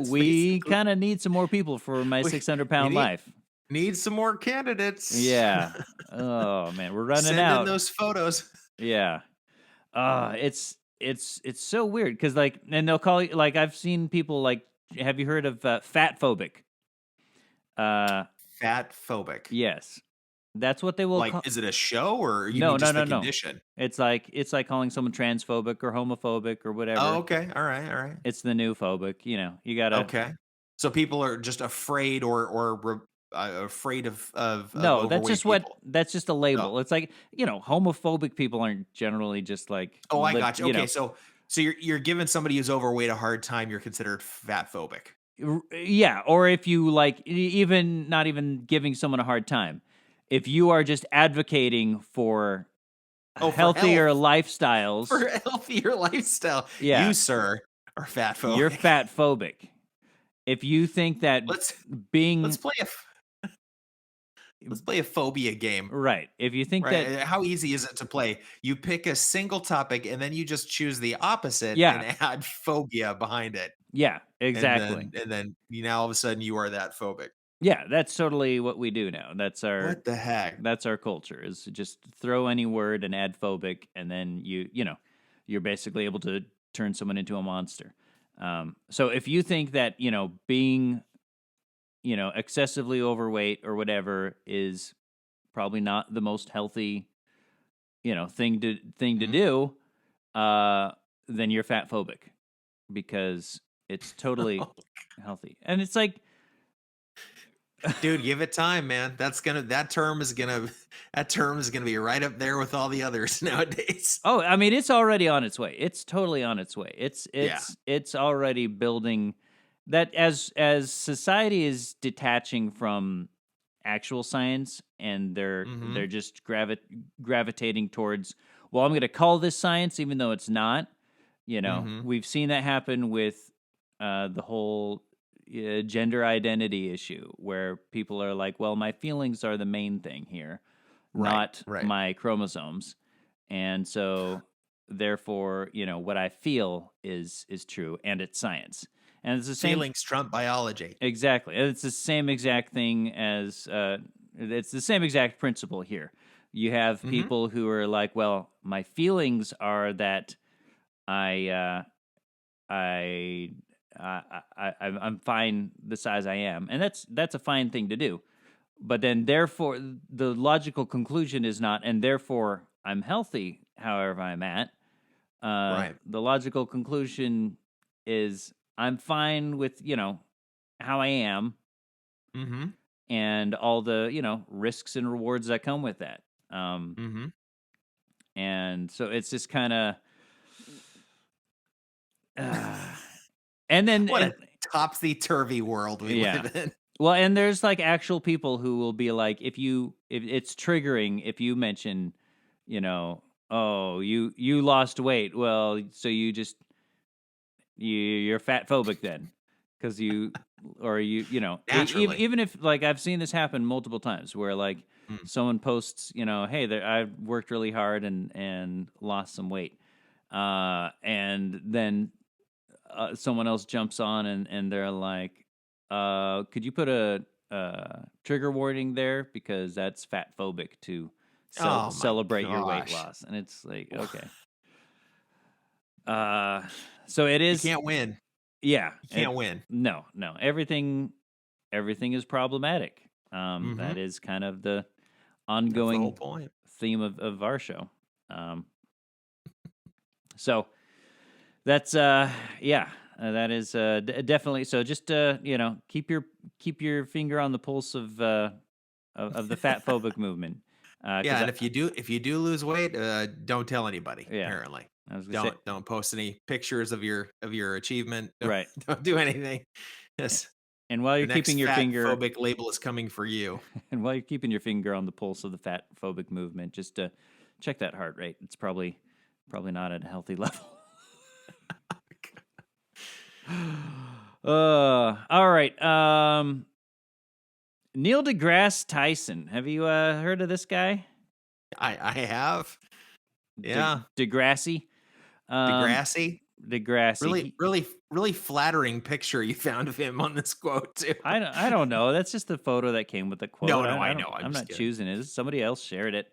we kind of need some more people for my 600-pound life. Need some more candidates. Yeah. Oh man, we're running Send out. Send in those photos. Yeah. It's so weird because like, and they'll call you, like, I've seen people like, have you heard of fatphobic? Fatphobic. Yes. That's what they will call. Is it a show or no? Condition? It's like calling someone transphobic or homophobic or whatever. Oh, okay. All right. It's the new phobic. You know, you gotta. Okay. So people are just afraid or afraid of no. That's just people. That's just a label. Oh. It's like, you know, homophobic people aren't generally just like. Oh, I got you. Okay, so you're giving somebody who's overweight a hard time. You're considered fatphobic. Yeah, or if you like, even not even giving someone a hard time. If you are just advocating for healthier lifestyles. For healthier lifestyle. Yeah. You, sir, are fatphobic. You're fatphobic. If you think that let's play a phobia game. Right. If you think that... How easy is it to play? You pick a single topic and then you just choose the opposite and add phobia behind it. Yeah, exactly. And then now all of a sudden you are that phobic. Yeah, that's totally what we do now. That's our... What the heck? That's our culture, is just throw any word and add phobic, and then you're basically able to turn someone into a monster. So if you think that, being, excessively overweight or whatever is probably not the most healthy, thing to do, then you're fatphobic, because it's totally healthy. And it's like, dude, give it time, man. That term is gonna be right up there with all the others nowadays. Oh, I mean, it's already on its way. It's totally on its way. It's already building that as society is detaching from actual science, and they're just gravitating towards, well, I'm going to call this science even though it's not. We've seen that happen with the whole gender identity issue, where people are like, well, my feelings are the main thing here, not my chromosomes. And so therefore, what I feel is true, and it's science. And it's the same... Feelings trump biology. Exactly. And it's the same exact thing as it's the same exact principle here. You have people who are like, well, my feelings are that I'm fine the size I am, and that's a fine thing to do. But then, therefore, the logical conclusion is not, and therefore I'm healthy however I'm at. The logical conclusion is I'm fine with how I am, and all the risks and rewards that come with that. And so it's just kind of. And then what a topsy-turvy world we live in. Well, and there's like actual people who will be like, if it's triggering if you mention, oh, you lost weight. Well, so you're fatphobic then, because even if, like, I've seen this happen multiple times where like someone posts, hey, I worked really hard and lost some weight, and then someone else jumps on and they're like, could you put a trigger warning there, because that's fatphobic to celebrate your weight loss. And it's like, okay. So it is... You can't win. Yeah. You can't win. No. Everything everything is problematic. That is kind of the ongoing theme of our show. So that's that is definitely. So just keep your finger on the pulse of the fatphobic movement. And if you do lose weight, don't tell anybody. Yeah. Apparently, don't post any pictures of your achievement. Right. Don't do anything. Yes. And while you're keeping your finger, fatphobic label is coming for you. And while you're keeping your finger on the pulse of the fatphobic movement, just check that heart rate. It's probably not at a healthy level. All right. Neil deGrasse Tyson. Have you heard of this guy? I have. Yeah. deGrasse. deGrasse. Really flattering picture you found of him on this quote too. I don't know. That's just the photo that came with the quote. No, I know. I'm not choosing it. Somebody else shared it.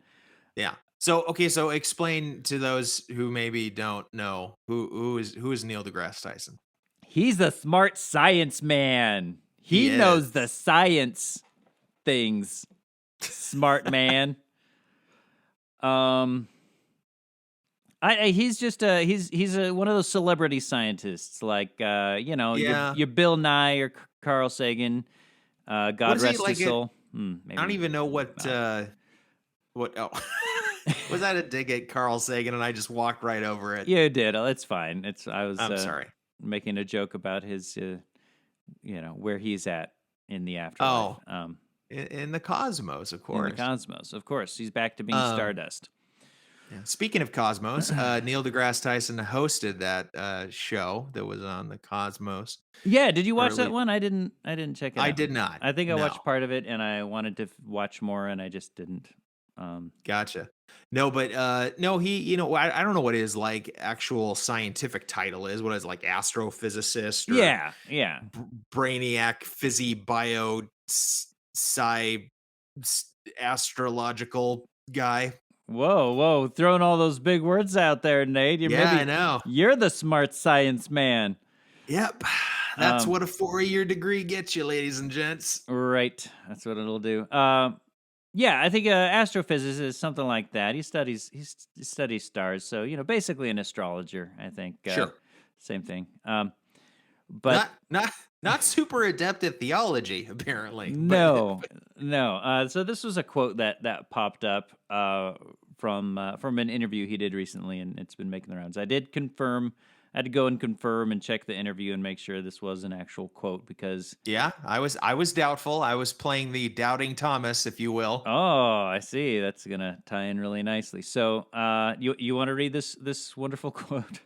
Yeah. So explain to those who maybe don't know who is Neil deGrasse Tyson. He's the smart science man. He knows the science things. Smart man. He's just he's one of those celebrity scientists, like your Bill Nye or Carl Sagan. God rest his soul. I don't even know what. Oh, was that a dig at Carl Sagan? And I just walked right over it. Yeah, it did. It's fine. I'm sorry. Making a joke about his, where he's at in the afterlife. Oh, in the cosmos, of course. In the cosmos, of course. He's back to being Stardust. Yeah. Speaking of cosmos, Neil deGrasse Tyson hosted that show that was on the cosmos. Yeah, did you watch that one? I didn't check it out. I did not. I think I watched part of it, and I wanted to watch more, and I just didn't. Gotcha. No, but no, he, I don't know what his like actual scientific title is. What is like astrophysicist? Or yeah. Brainiac, bio, astrological guy. Whoa! Throwing all those big words out there, Nate. I know. You're the smart science man. Yep. That's what a 4-year degree gets you, ladies and gents. Right. That's what it'll do. Yeah, I think astrophysicist is something like that. He studies stars, so basically an astrologer. I think. Sure. Same thing. But not super adept at theology, apparently. No. So this was a quote that popped up from an interview he did recently, and it's been making the rounds. I had to go and confirm and check the interview and make sure this was an actual quote because I was doubtful. I was playing the doubting Thomas, if you will. Oh, I see. That's gonna tie in really nicely. So, you want to read this wonderful quote?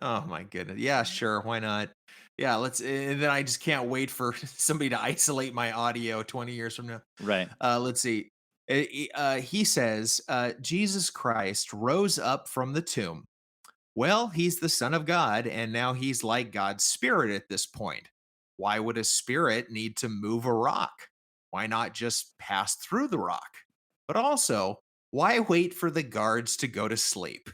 Oh my goodness. Yeah, sure. Why not? Yeah, let's. And then I just can't wait for somebody to isolate my audio 20 years from now. Right. Let's see. He says, Jesus Christ rose up from the tomb. Well, he's the Son of God, and now he's like God's spirit at this point. Why would a spirit need to move a rock? Why not just pass through the rock? But also, why wait for the guards to go to sleep?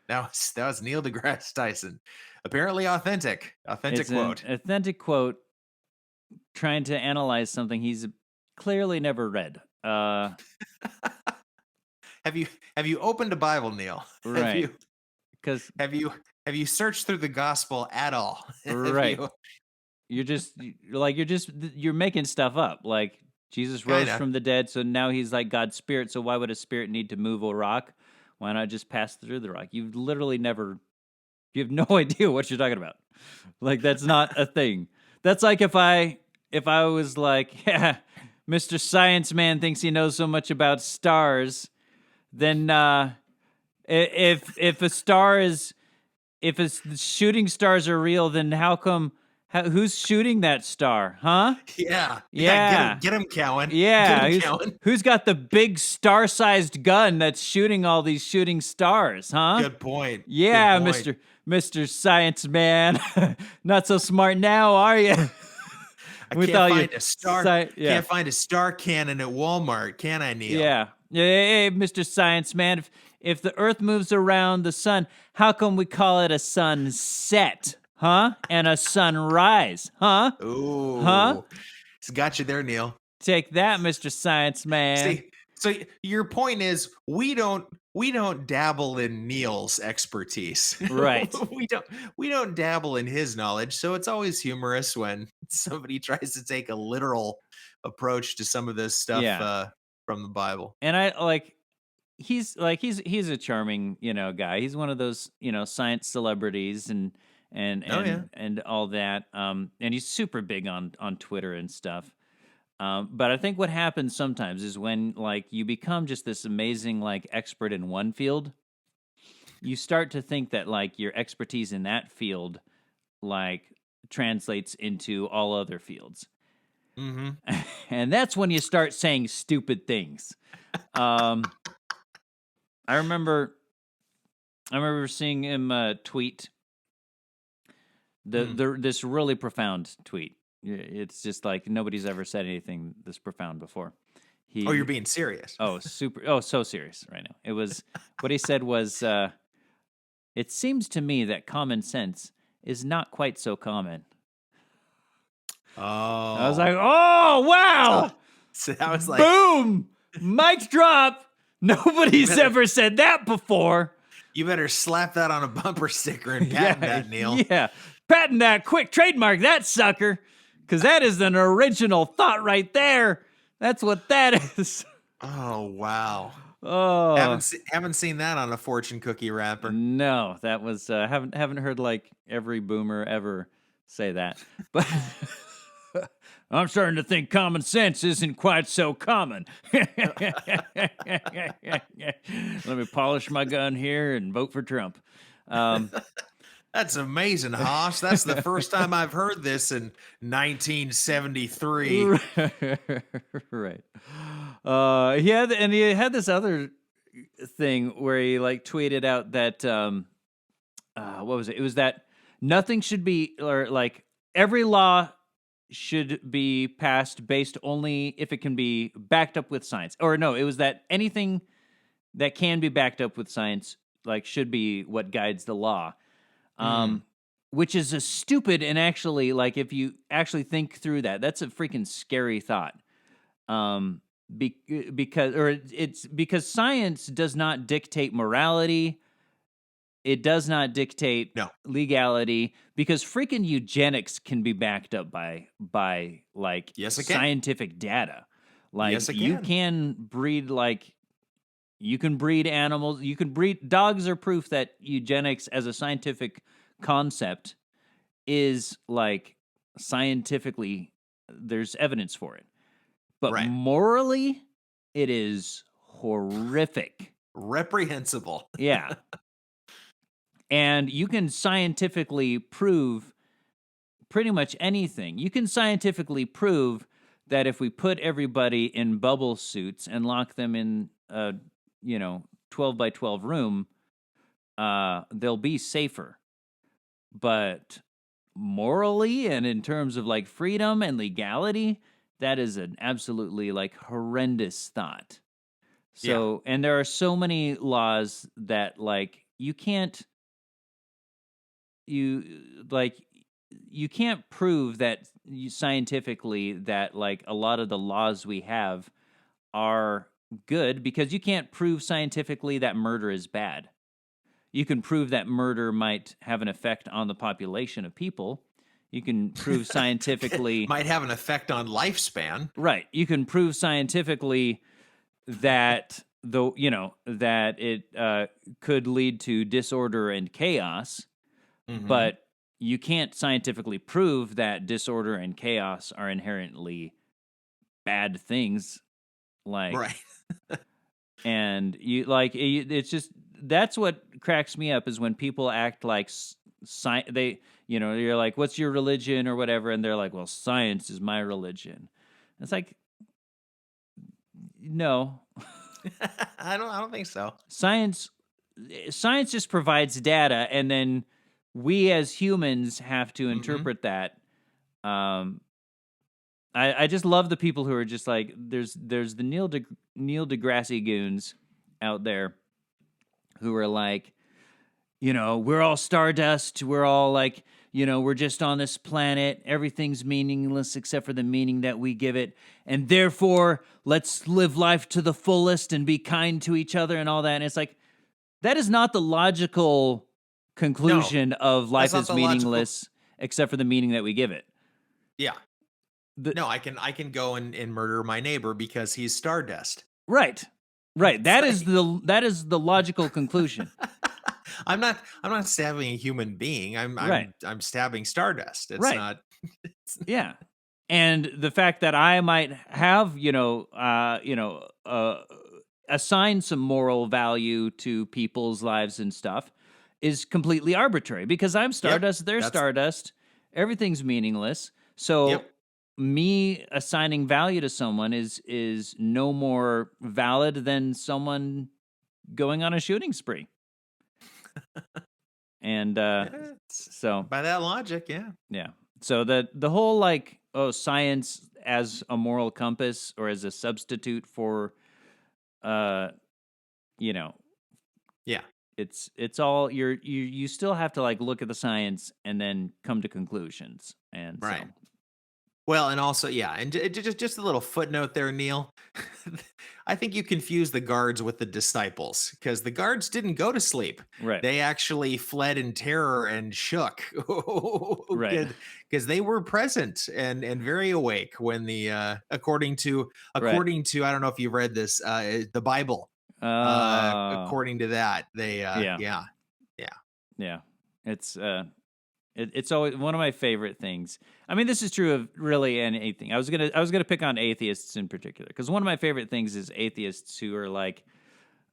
That was Neil deGrasse Tyson. Apparently authentic quote. An authentic quote trying to analyze something he's clearly never read. Have you opened a Bible, Neil? Right. Have you searched through the gospel at all? Right. You're making stuff up. Like Jesus rose from the dead, so now he's like God's spirit. So why would a spirit need to move a rock? Why not just pass through the rock? You have no idea what you're talking about. Like that's not a thing. That's like if I was like, yeah, Mr. Science Man thinks he knows so much about stars, then if shooting stars are real, then who's shooting that star, huh? Yeah. Get him, Cowan. Yeah, who's got the big star-sized gun that's shooting all these shooting stars, huh? Good point. Yeah, Mr. Science Man, not so smart now, are you? Can't find a star cannon at Walmart, can I, Neil? Yeah. Hey, Mr. Science Man, if the Earth moves around the sun, how come we call it a sunset, Huh? And a sunrise. Huh? Ooh. Huh? It's got you there, Neil. Take that, Mr. Science Man. See, so your point is we don't dabble in Neil's expertise. Right. we don't dabble in his knowledge. So it's always humorous when somebody tries to take a literal approach to some of this stuff from the Bible. And he's a charming, guy. He's one of those, science celebrities and all that. And he's super big on Twitter and stuff. But I think what happens sometimes is when you become just this amazing expert in one field, you start to think that your expertise in that field translates into all other fields. Mm-hmm. And that's when you start saying stupid things. I remember seeing him tweet this really profound tweet. It's just nobody's ever said anything this profound before. You're being serious. So serious right now. It was what he said was, it seems to me that common sense is not quite so common. Oh. I was like, oh, wow. So that was boom, mic drop. Nobody's ever said that before. You better slap that on a bumper sticker and patent that, Neil. Yeah, patent that quick, trademark that sucker. Because that is an original thought right there. That's what that is. Oh, wow. Oh, haven't seen that on a fortune cookie wrapper. No, that was haven't heard every boomer ever say that. But I'm starting to think common sense isn't quite so common. Let me polish my gun here and vote for Trump. That's amazing, Haas. That's the first time I've heard this in 1973. Right. He had this other thing where he tweeted out that what was it? It was that nothing should be, or every law should be passed based only if it can be backed up with science. Or no, it was that anything that can be backed up with science should be what guides the law. Which is a stupid, and actually, if you actually think through that, that's a freaking scary thought. Because science does not dictate morality. It does not dictate legality, because freaking eugenics can be backed up by scientific data. Yes, it can. You can breed you can breed animals. You can breed dogs are proof that eugenics as a scientific concept is scientifically, there's evidence for it. But morally, it is horrific. Reprehensible. Yeah. And you can scientifically prove pretty much anything. You can scientifically prove that if we put everybody in bubble suits and lock them in a 12 by 12 room, they'll be safer. But morally and in terms of freedom and legality, that is an absolutely horrendous thought. So, and there are so many laws that you can't prove that scientifically that a lot of the laws we have are good, because you can't prove scientifically that murder is bad. You can prove that murder might have an effect on the population of people. You can prove scientifically... might have an effect on lifespan. Right. You can prove scientifically that that it could lead to disorder and chaos, but you can't scientifically prove that disorder and chaos are inherently bad things. Right. And you it's just, that's what cracks me up, is when people act like they, you're like, what's your religion or whatever, and they're like, well, science is my religion. It's no. I don't think so. Science just provides data, and then we as humans have to interpret that. I just love the people who are just there's the Neil deGrasse goons out there who are we're all stardust. We're all like, we're just on this planet. Everything's meaningless except for the meaning that we give it. And therefore, let's live life to the fullest and be kind to each other and all that. And it's like, that is not the logical conclusion of life is meaningless except for the meaning that we give it. Yeah. No, I can go and murder my neighbor because he's stardust. Right. That is the logical conclusion. I'm not stabbing a human being. I'm stabbing stardust. It's not. Yeah. And the fact that I might have, assign some moral value to people's lives and stuff is completely arbitrary because I'm stardust, they're stardust, everything's meaningless. So me assigning value to someone is no more valid than someone going on a shooting spree. And so by that logic, yeah. So the whole like science as a moral compass or as a substitute for it's all you still have to like look at the science and then come to conclusions. And right. Well, and also, and just a little footnote there, Neil. I think you confuse the guards with the disciples because the guards didn't go to sleep. Right. They actually fled in terror and shook. Right. Because they were present and very awake when the according to I don't know if you've read this the Bible. According to that, they yeah. It's always one of my favorite things. I mean, this is true of really anything. I was gonna pick on atheists in particular because one of my favorite things is atheists who are like,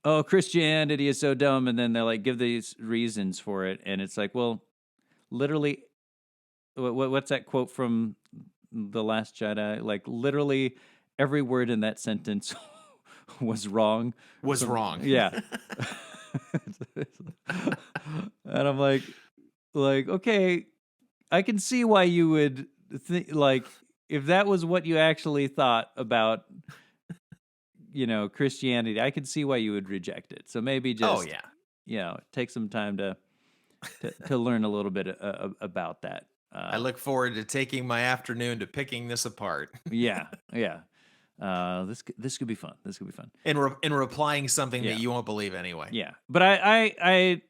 "Oh, Christianity is so dumb," and then they're like, give these reasons for it, and it's like, well, literally, what's that quote from The Last Jedi? Like, literally, every word in that sentence was wrong. Yeah. And I'm like, okay, I can see why you would think, like, if that was what you actually thought about, Christianity, I could see why you would reject it. So maybe just, take some time to learn a little bit about that. I look forward to taking my afternoon to picking this apart. Yeah. This could be fun. And replying something that you won't believe anyway. Yeah, but I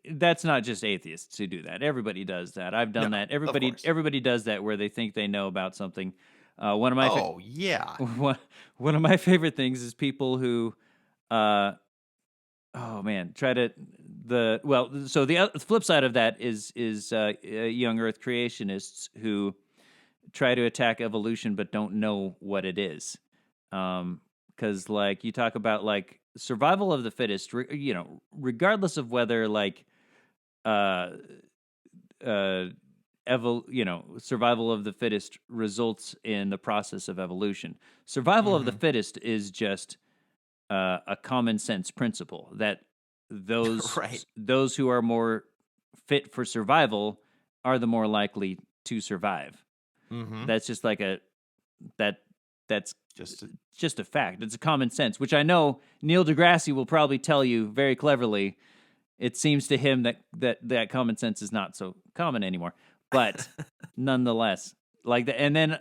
that's not just atheists who do that. Everybody does that. I've done that. Everybody does that where they think they know about something. One of my one of my favorite things is people who try to so the flip side of that is young Earth creationists who try to attack evolution but don't know what it is. Because like you talk about like survival of the fittest, regardless of whether like survival of the fittest results in the process of evolution. Survival of the fittest is just a common sense principle that those who are more fit for survival are the more likely to survive. Mm-hmm. That's just like that's just a fact. It's a common sense, which I know Neil deGrasse will probably tell you very cleverly. It seems to him that common sense is not so common anymore, but nonetheless, like that. And then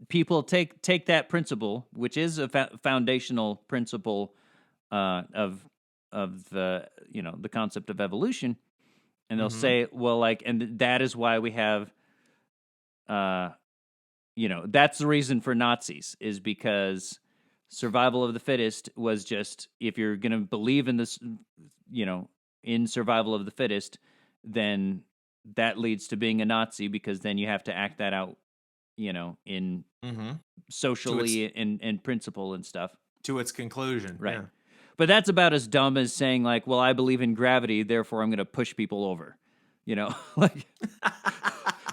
people take that principle, which is a foundational principle of the the concept of evolution, and they'll say, well, like, and that is why we have. That's the reason for Nazis is because survival of the fittest was just, if you're going to believe in this, in survival of the fittest, then that leads to being a Nazi because then you have to act that out, in socially and principle and stuff. To its conclusion. Right. Yeah. But that's about as dumb as saying like, well, I believe in gravity, therefore I'm going to push people over, like...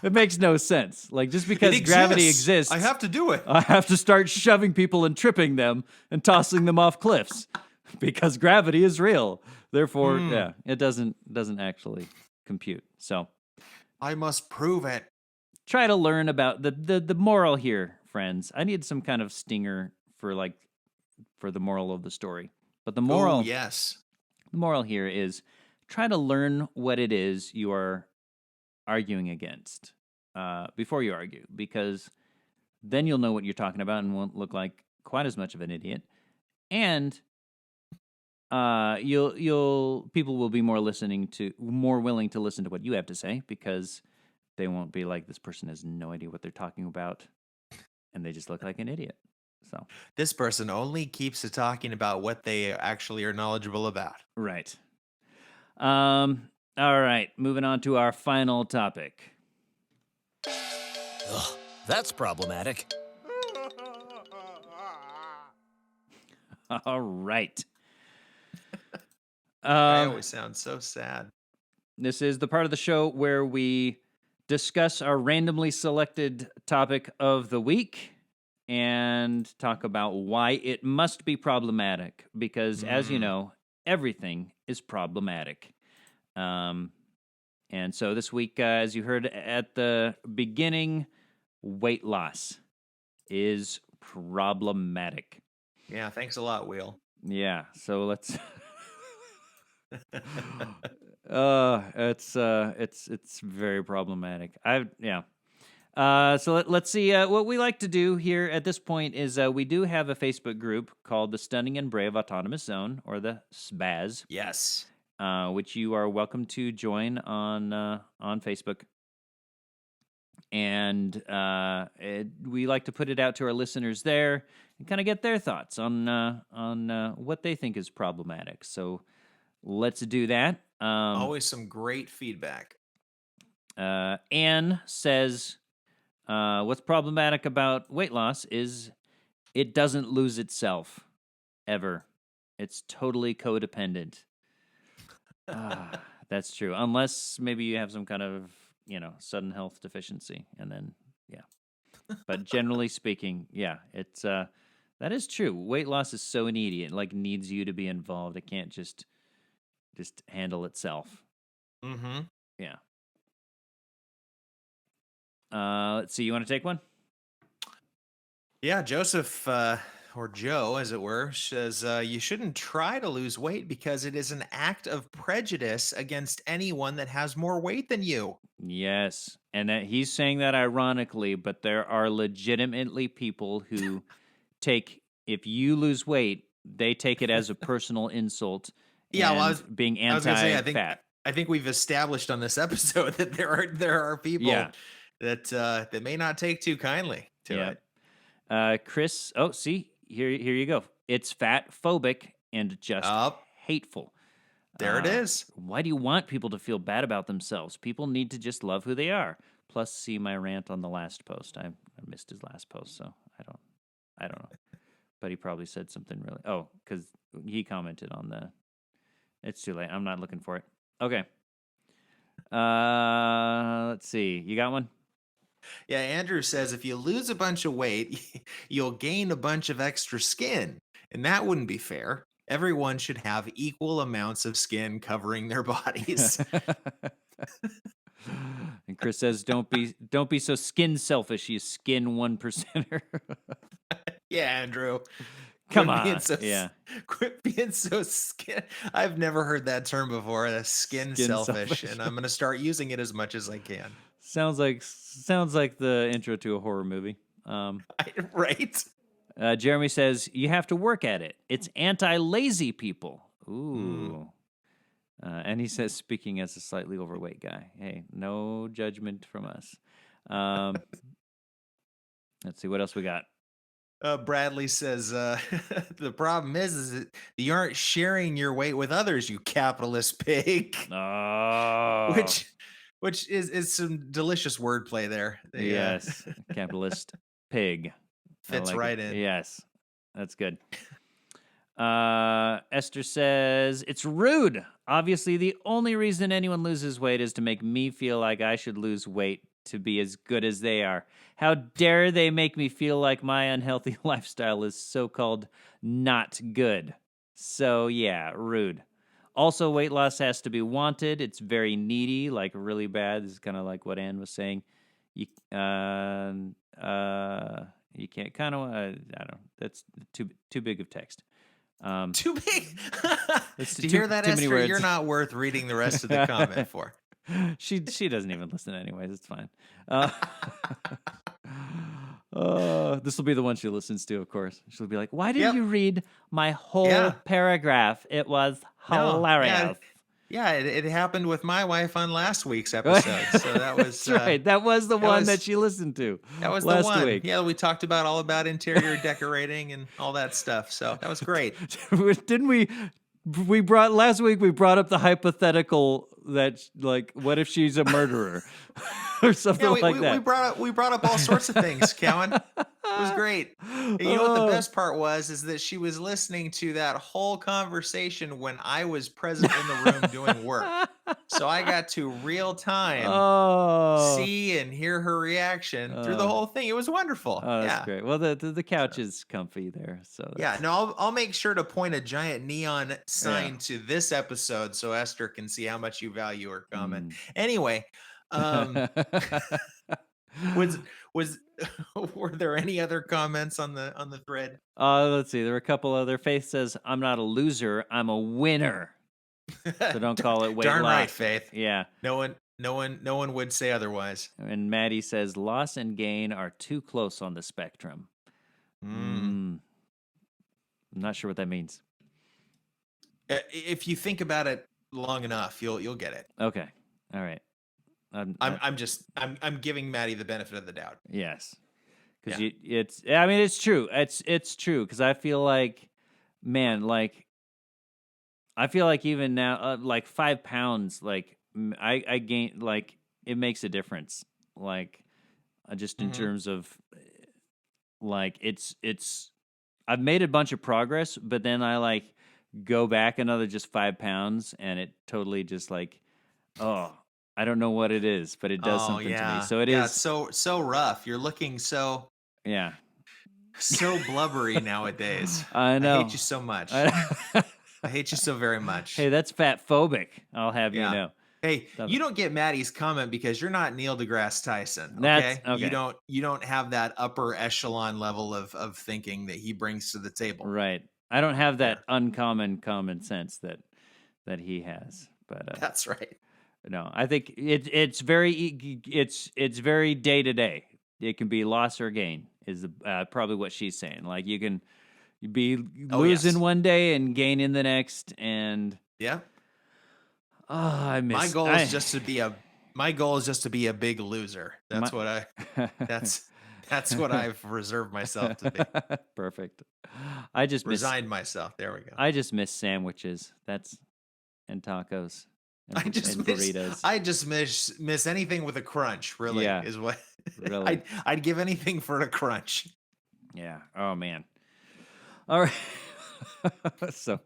It makes no sense. Like, just because gravity exists, I have to do it. I have to start shoving people and tripping them and tossing them off cliffs because gravity is real. Therefore, it doesn't actually compute. So, I must prove it. Try to learn about the moral here, friends. I need some kind of stinger for the moral of the story. But the moral, yes, the moral here is try to learn what it is you are arguing against before you argue, because then you'll know what you're talking about and won't look like quite as much of an idiot. And people will be more willing to listen to what you have to say, because they won't be like, this person has no idea what they're talking about, and they just look like an idiot. So this person only keeps talking about what they actually are knowledgeable about. Right. All right. Moving on to our final topic. Ugh, that's problematic. All right. I always sound so sad. This is the part of the show where we discuss our randomly selected topic of the week and talk about why it must be problematic, because as you know, everything is problematic. And so this week, as you heard at the beginning, weight loss is problematic. Yeah, thanks a lot, Will. Yeah, so let's it's very problematic. So let's see. What we like to do here at this point is we do have a Facebook group called the Stunning and Brave Autonomous Zone, or the SBAZ. Yes. Which you are welcome to join on Facebook. And we like to put it out to our listeners there and kind of get their thoughts on what they think is problematic. So let's do that. Always some great feedback. Anne says, what's problematic about weight loss is it doesn't lose itself, ever. It's totally codependent. That's true. Unless maybe you have some kind of, sudden health deficiency, and then, yeah. But generally speaking, yeah, it's that is true. Weight loss is so needy. It needs you to be involved. It can't just handle itself. Mm-hmm. Yeah. Let's see. You want to take one? Yeah, Joseph, or Joe, as it were, says you shouldn't try to lose weight because it is an act of prejudice against anyone that has more weight than you. Yes, and that he's saying that ironically, but there are legitimately people who if you lose weight, they take it as a personal insult. Yeah, well, being anti-fat. I think we've established on this episode that there are people that may not take too kindly to it. Chris, see, here you go. It's fatphobic and just hateful. There it is. Why do you want people to feel bad about themselves? People need to just love who they are. Plus, see my rant on the last post. I missed his last post, so I don't know. But he probably said something really. Oh, because he commented on the. It's too late. I'm not looking for it. Okay. Let's see. You got one? Yeah, Andrew says if you lose a bunch of weight, you'll gain a bunch of extra skin, and that wouldn't be fair. Everyone should have equal amounts of skin covering their bodies. And Chris says, "Don't be so skin selfish, you skin 1%er." Yeah, Andrew. Come on. Quit being so skin. I've never heard that term before. That's skin selfish, and I'm going to start using it as much as I can. Sounds like the intro to a horror movie. Right. Jeremy says you have to work at it. It's anti-lazy people. Ooh. And he says, speaking as a slightly overweight guy. Hey, no judgment from us. Let's see what else we got. Bradley says the problem is that you aren't sharing your weight with others, you capitalist pig. Oh. Which is some delicious wordplay there. Yes, capitalist pig. Fits right in. Yes, that's good. Esther says, it's rude. Obviously, the only reason anyone loses weight is to make me feel like I should lose weight to be as good as they are. How dare they make me feel like my unhealthy lifestyle is so-called not good. So, yeah, rude. Also, weight loss has to be wanted. It's very needy, really bad. This is kind of like what Ann was saying. You can't I don't know. That's too big of text. Too big. To hear that, Esther, you're not worth reading the rest of the comment for. She doesn't even listen anyways. It's fine. This will be the one she listens to, of course. She'll be like, "Why didn't you read my whole paragraph? It was hilarious." Yeah, it happened with my wife on last week's episode. So that was That's right. That was the one that she listened to. That was last the one. Week. Yeah, we talked all about interior decorating and all that stuff. So that was great. Didn't we? Last week we brought up the hypothetical that, like, what if she's a murderer or something that. We brought up all sorts of things, Cowan. It was great. And you know what the best part was is that she was listening to that whole conversation when I was present in the room doing work. So I got to real time see and hear her reaction through the whole thing. It was wonderful. Oh, that's great. Well, the couch is comfy there. So no, I'll make sure to point a giant neon sign to this episode so Esther can see how much you value her comment. Anyway, were there any other comments on the thread? Let's see. There were a couple other. Faith says, "I'm not a loser. I'm a winner." So don't call it weight Darn loss. right, Faith. Yeah. No one would say otherwise. And Maddie says, "Loss and gain are too close on the spectrum." I'm not sure what that means. If you think about it long enough, you'll get it. Okay. All right. I'm giving Maddie the benefit of the doubt. Yes. Because it's true. It's true. Because I feel like, man, like, I feel like even now, like 5 pounds, like I gain, like it makes a difference. Like just in terms of like, I've made a bunch of progress, but then I like go back another just 5 pounds and it totally just like, I don't know what it is, but it does something to me. So it is so rough. You're looking so blubbery nowadays. I know. I hate you so much. I hate you so very much. Hey, that's fatphobic. I'll have you know. Hey, you don't get Maddie's comment because you're not Neil deGrasse Tyson. Okay? You don't have that upper echelon level of thinking that he brings to the table. Right. I don't have that uncommon common sense that he has. But that's right. No, I think it's very day to day. It can be loss or gain is probably what she's saying. Like you can be losing one day and gaining the next, and I miss. My goal is just to be a big loser. That's what I've reserved myself to be. Perfect. I just resigned myself. There we go. I just miss sandwiches. And tacos. And burritos. I just miss anything with a crunch. Really, is what. Really, I'd give anything for a crunch. Yeah. Oh man. All right. So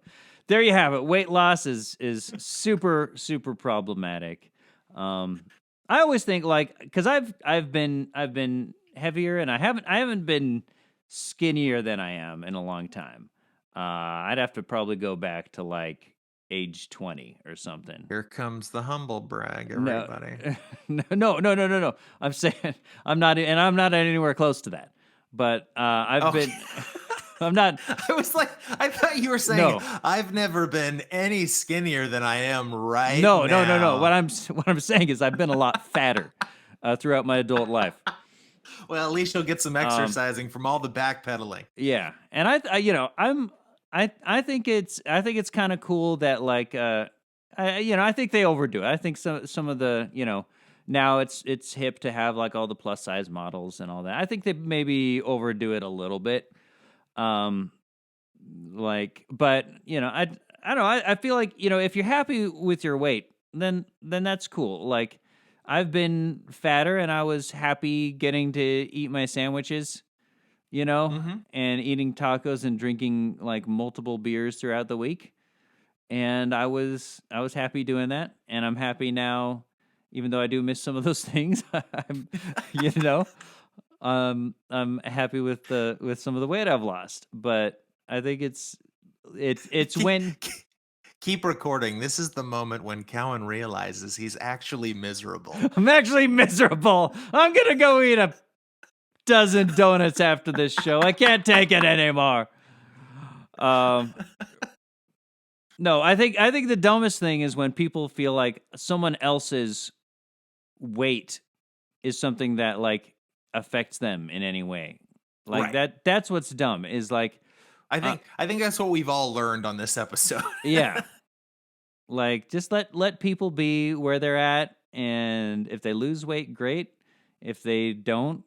there you have it. Weight loss is super problematic. I always think like because I've been heavier and I haven't been skinnier than I am in a long time. I'd have to probably go back to like age 20 or something. Here comes the humble brag, everybody. No. I'm saying I'm not anywhere close to that. But I've been. I'm not. I thought you were saying I've never been any skinnier than I am right now. No. What I'm saying is I've been a lot fatter throughout my adult life. Well, at least you'll get some exercising from all the backpedaling. Yeah, and I think it's kind of cool that like I think they overdo it. I think some of the now it's hip to have like all the plus size models and all that. I think they maybe overdo it a little bit. But I don't know. I feel like if you're happy with your weight, then that's cool. Like I've been fatter and I was happy getting to eat my sandwiches. And eating tacos and drinking like multiple beers throughout the week. And I was happy doing that. And I'm happy now, even though I do miss some of those things. I'm happy with some of the weight I've lost. But I think it's when keep recording. This is the moment when Cowan realizes he's actually miserable. I'm actually miserable. I'm gonna go eat a dozen donuts after this show. I can't take it anymore. No, I think the dumbest thing is when people feel like someone else's weight is something that like affects them in any way. Like that's what's dumb is like I think that's what we've all learned on this episode. Yeah. Like just let people be where they're at, and if they lose weight, great. If they don't,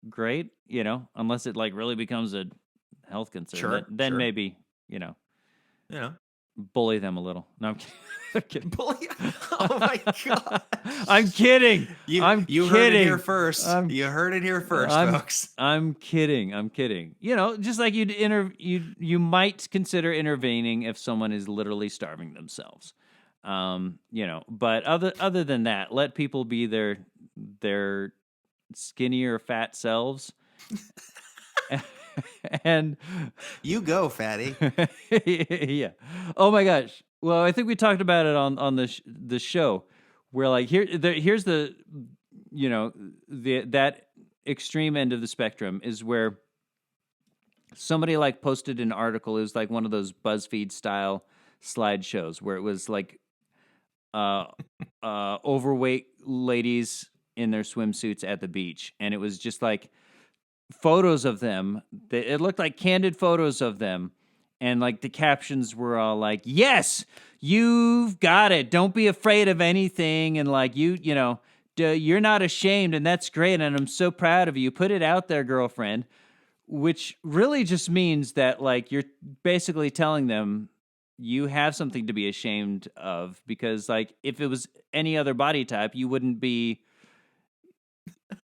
great, unless it like really becomes a health concern. Then maybe, bully them a little. No, I'm kidding. I'm kidding. Bully? Oh my god! I'm kidding. You kidding. Heard it here first. You heard it here first, folks. I'm kidding. Just like you might consider intervening if someone is literally starving themselves. But other than that, let people be their skinnier fat selves. And you go, fatty. Yeah. Oh my gosh. Well, I think we talked about it on the show, where like here's the that extreme end of the spectrum is where somebody like posted an article. It was like one of those BuzzFeed style slideshows where it was like overweight ladies in their swimsuits at the beach, and it was just like photos of them. It looked like candid photos of them, and like the captions were all like, "Yes, you've got it. Don't be afraid of anything," and like you're not ashamed, and that's great, and I'm so proud of you. Put it out there, girlfriend. Which really just means that like you're basically telling them you have something to be ashamed of, because like if it was any other body type, you wouldn't be.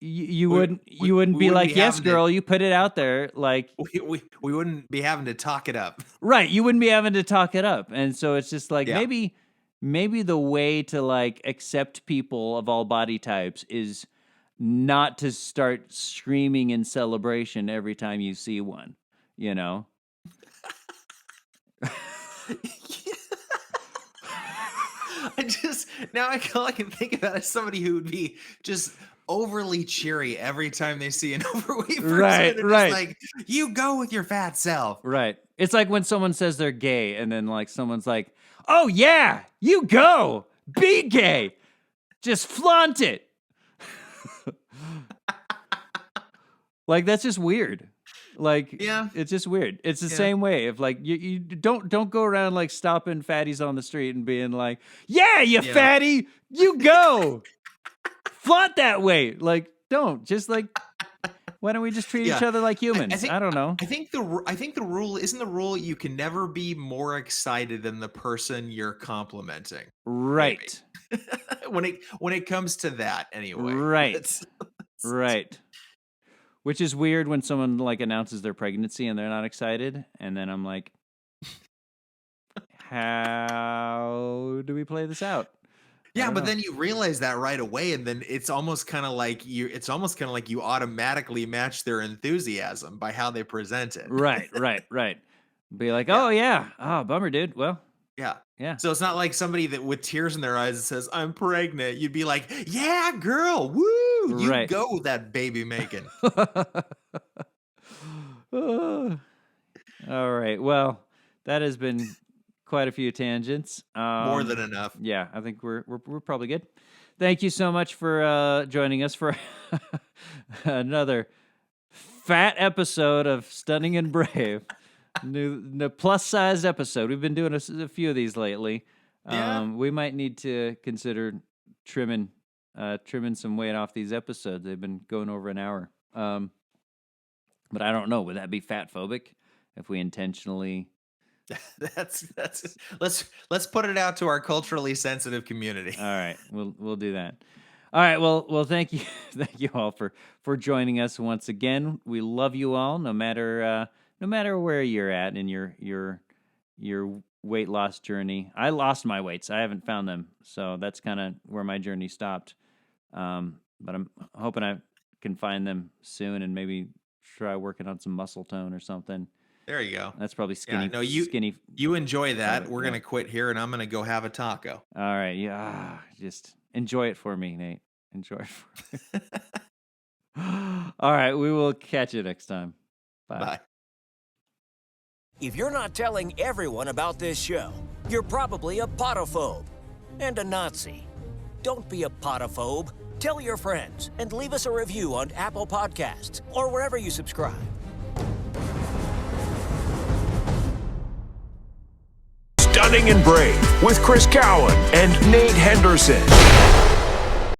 You wouldn't be like, yes, girl, you put it out there. Like we wouldn't be having to talk it up. Right. You wouldn't be having to talk it up. And so it's just like, maybe the way to like accept people of all body types is not to start screaming in celebration every time you see one, I can think about it as somebody who would be just overly cheery every time they see an overweight person. Right. Just like, you go with your fat self. Right. It's like when someone says they're gay and then like someone's like, oh yeah, you go, be gay. Just flaunt it. Like, that's just weird. Like, it's just weird. It's the same way. If like you don't go around like stopping fatties on the street and being like, yeah, you fatty, you go. Flaunt that way. Like, don't. Just like, why don't we just treat each other like humans? I don't know. I think the rule isn't the rule you can never be more excited than the person you're complimenting. Right. when it comes to that, anyway. Right. Right. Which is weird when someone like announces their pregnancy and they're not excited, and then I'm like, how do we play this out? Yeah, but then you realize that right away, and then it's almost kind of like you automatically match their enthusiasm by how they present it. Right. Be like, oh yeah, bummer, dude. Well, yeah. So it's not like somebody that with tears in their eyes that says, "I'm pregnant." You'd be like, "Yeah, girl, woo! You go with that baby making." All right. Well, that has been quite a few tangents. More than enough. Yeah, I think we're probably good. Thank you so much for joining us for another fat episode of Stunning and Brave. New plus-sized episode. We've been doing a few of these lately. We might need to consider trimming some weight off these episodes. They've been going over an hour. But I don't know. Would that be fatphobic if we intentionally? That's let's put it out to our culturally sensitive community. All right, we'll do that. All right, well, thank you all for joining us once again. We love you all, no matter where you're at in your weight loss journey. I lost my weights. I haven't found them, so that's kind of where my journey stopped. But I'm hoping I can find them soon and maybe try working on some muscle tone or something. There you go. That's probably skinny. Yeah, no, skinny. You enjoy that. We're gonna quit here, and I'm gonna go have a taco. All right. Yeah. Just enjoy it for me, Nate. Enjoy it for me. All right. We will catch you next time. Bye. Bye. If you're not telling everyone about this show, you're probably a potophobe and a Nazi. Don't be a potophobe. Tell your friends and leave us a review on Apple Podcasts or wherever you subscribe. Stunning and Brave with Chris Cowan and Nate Henderson.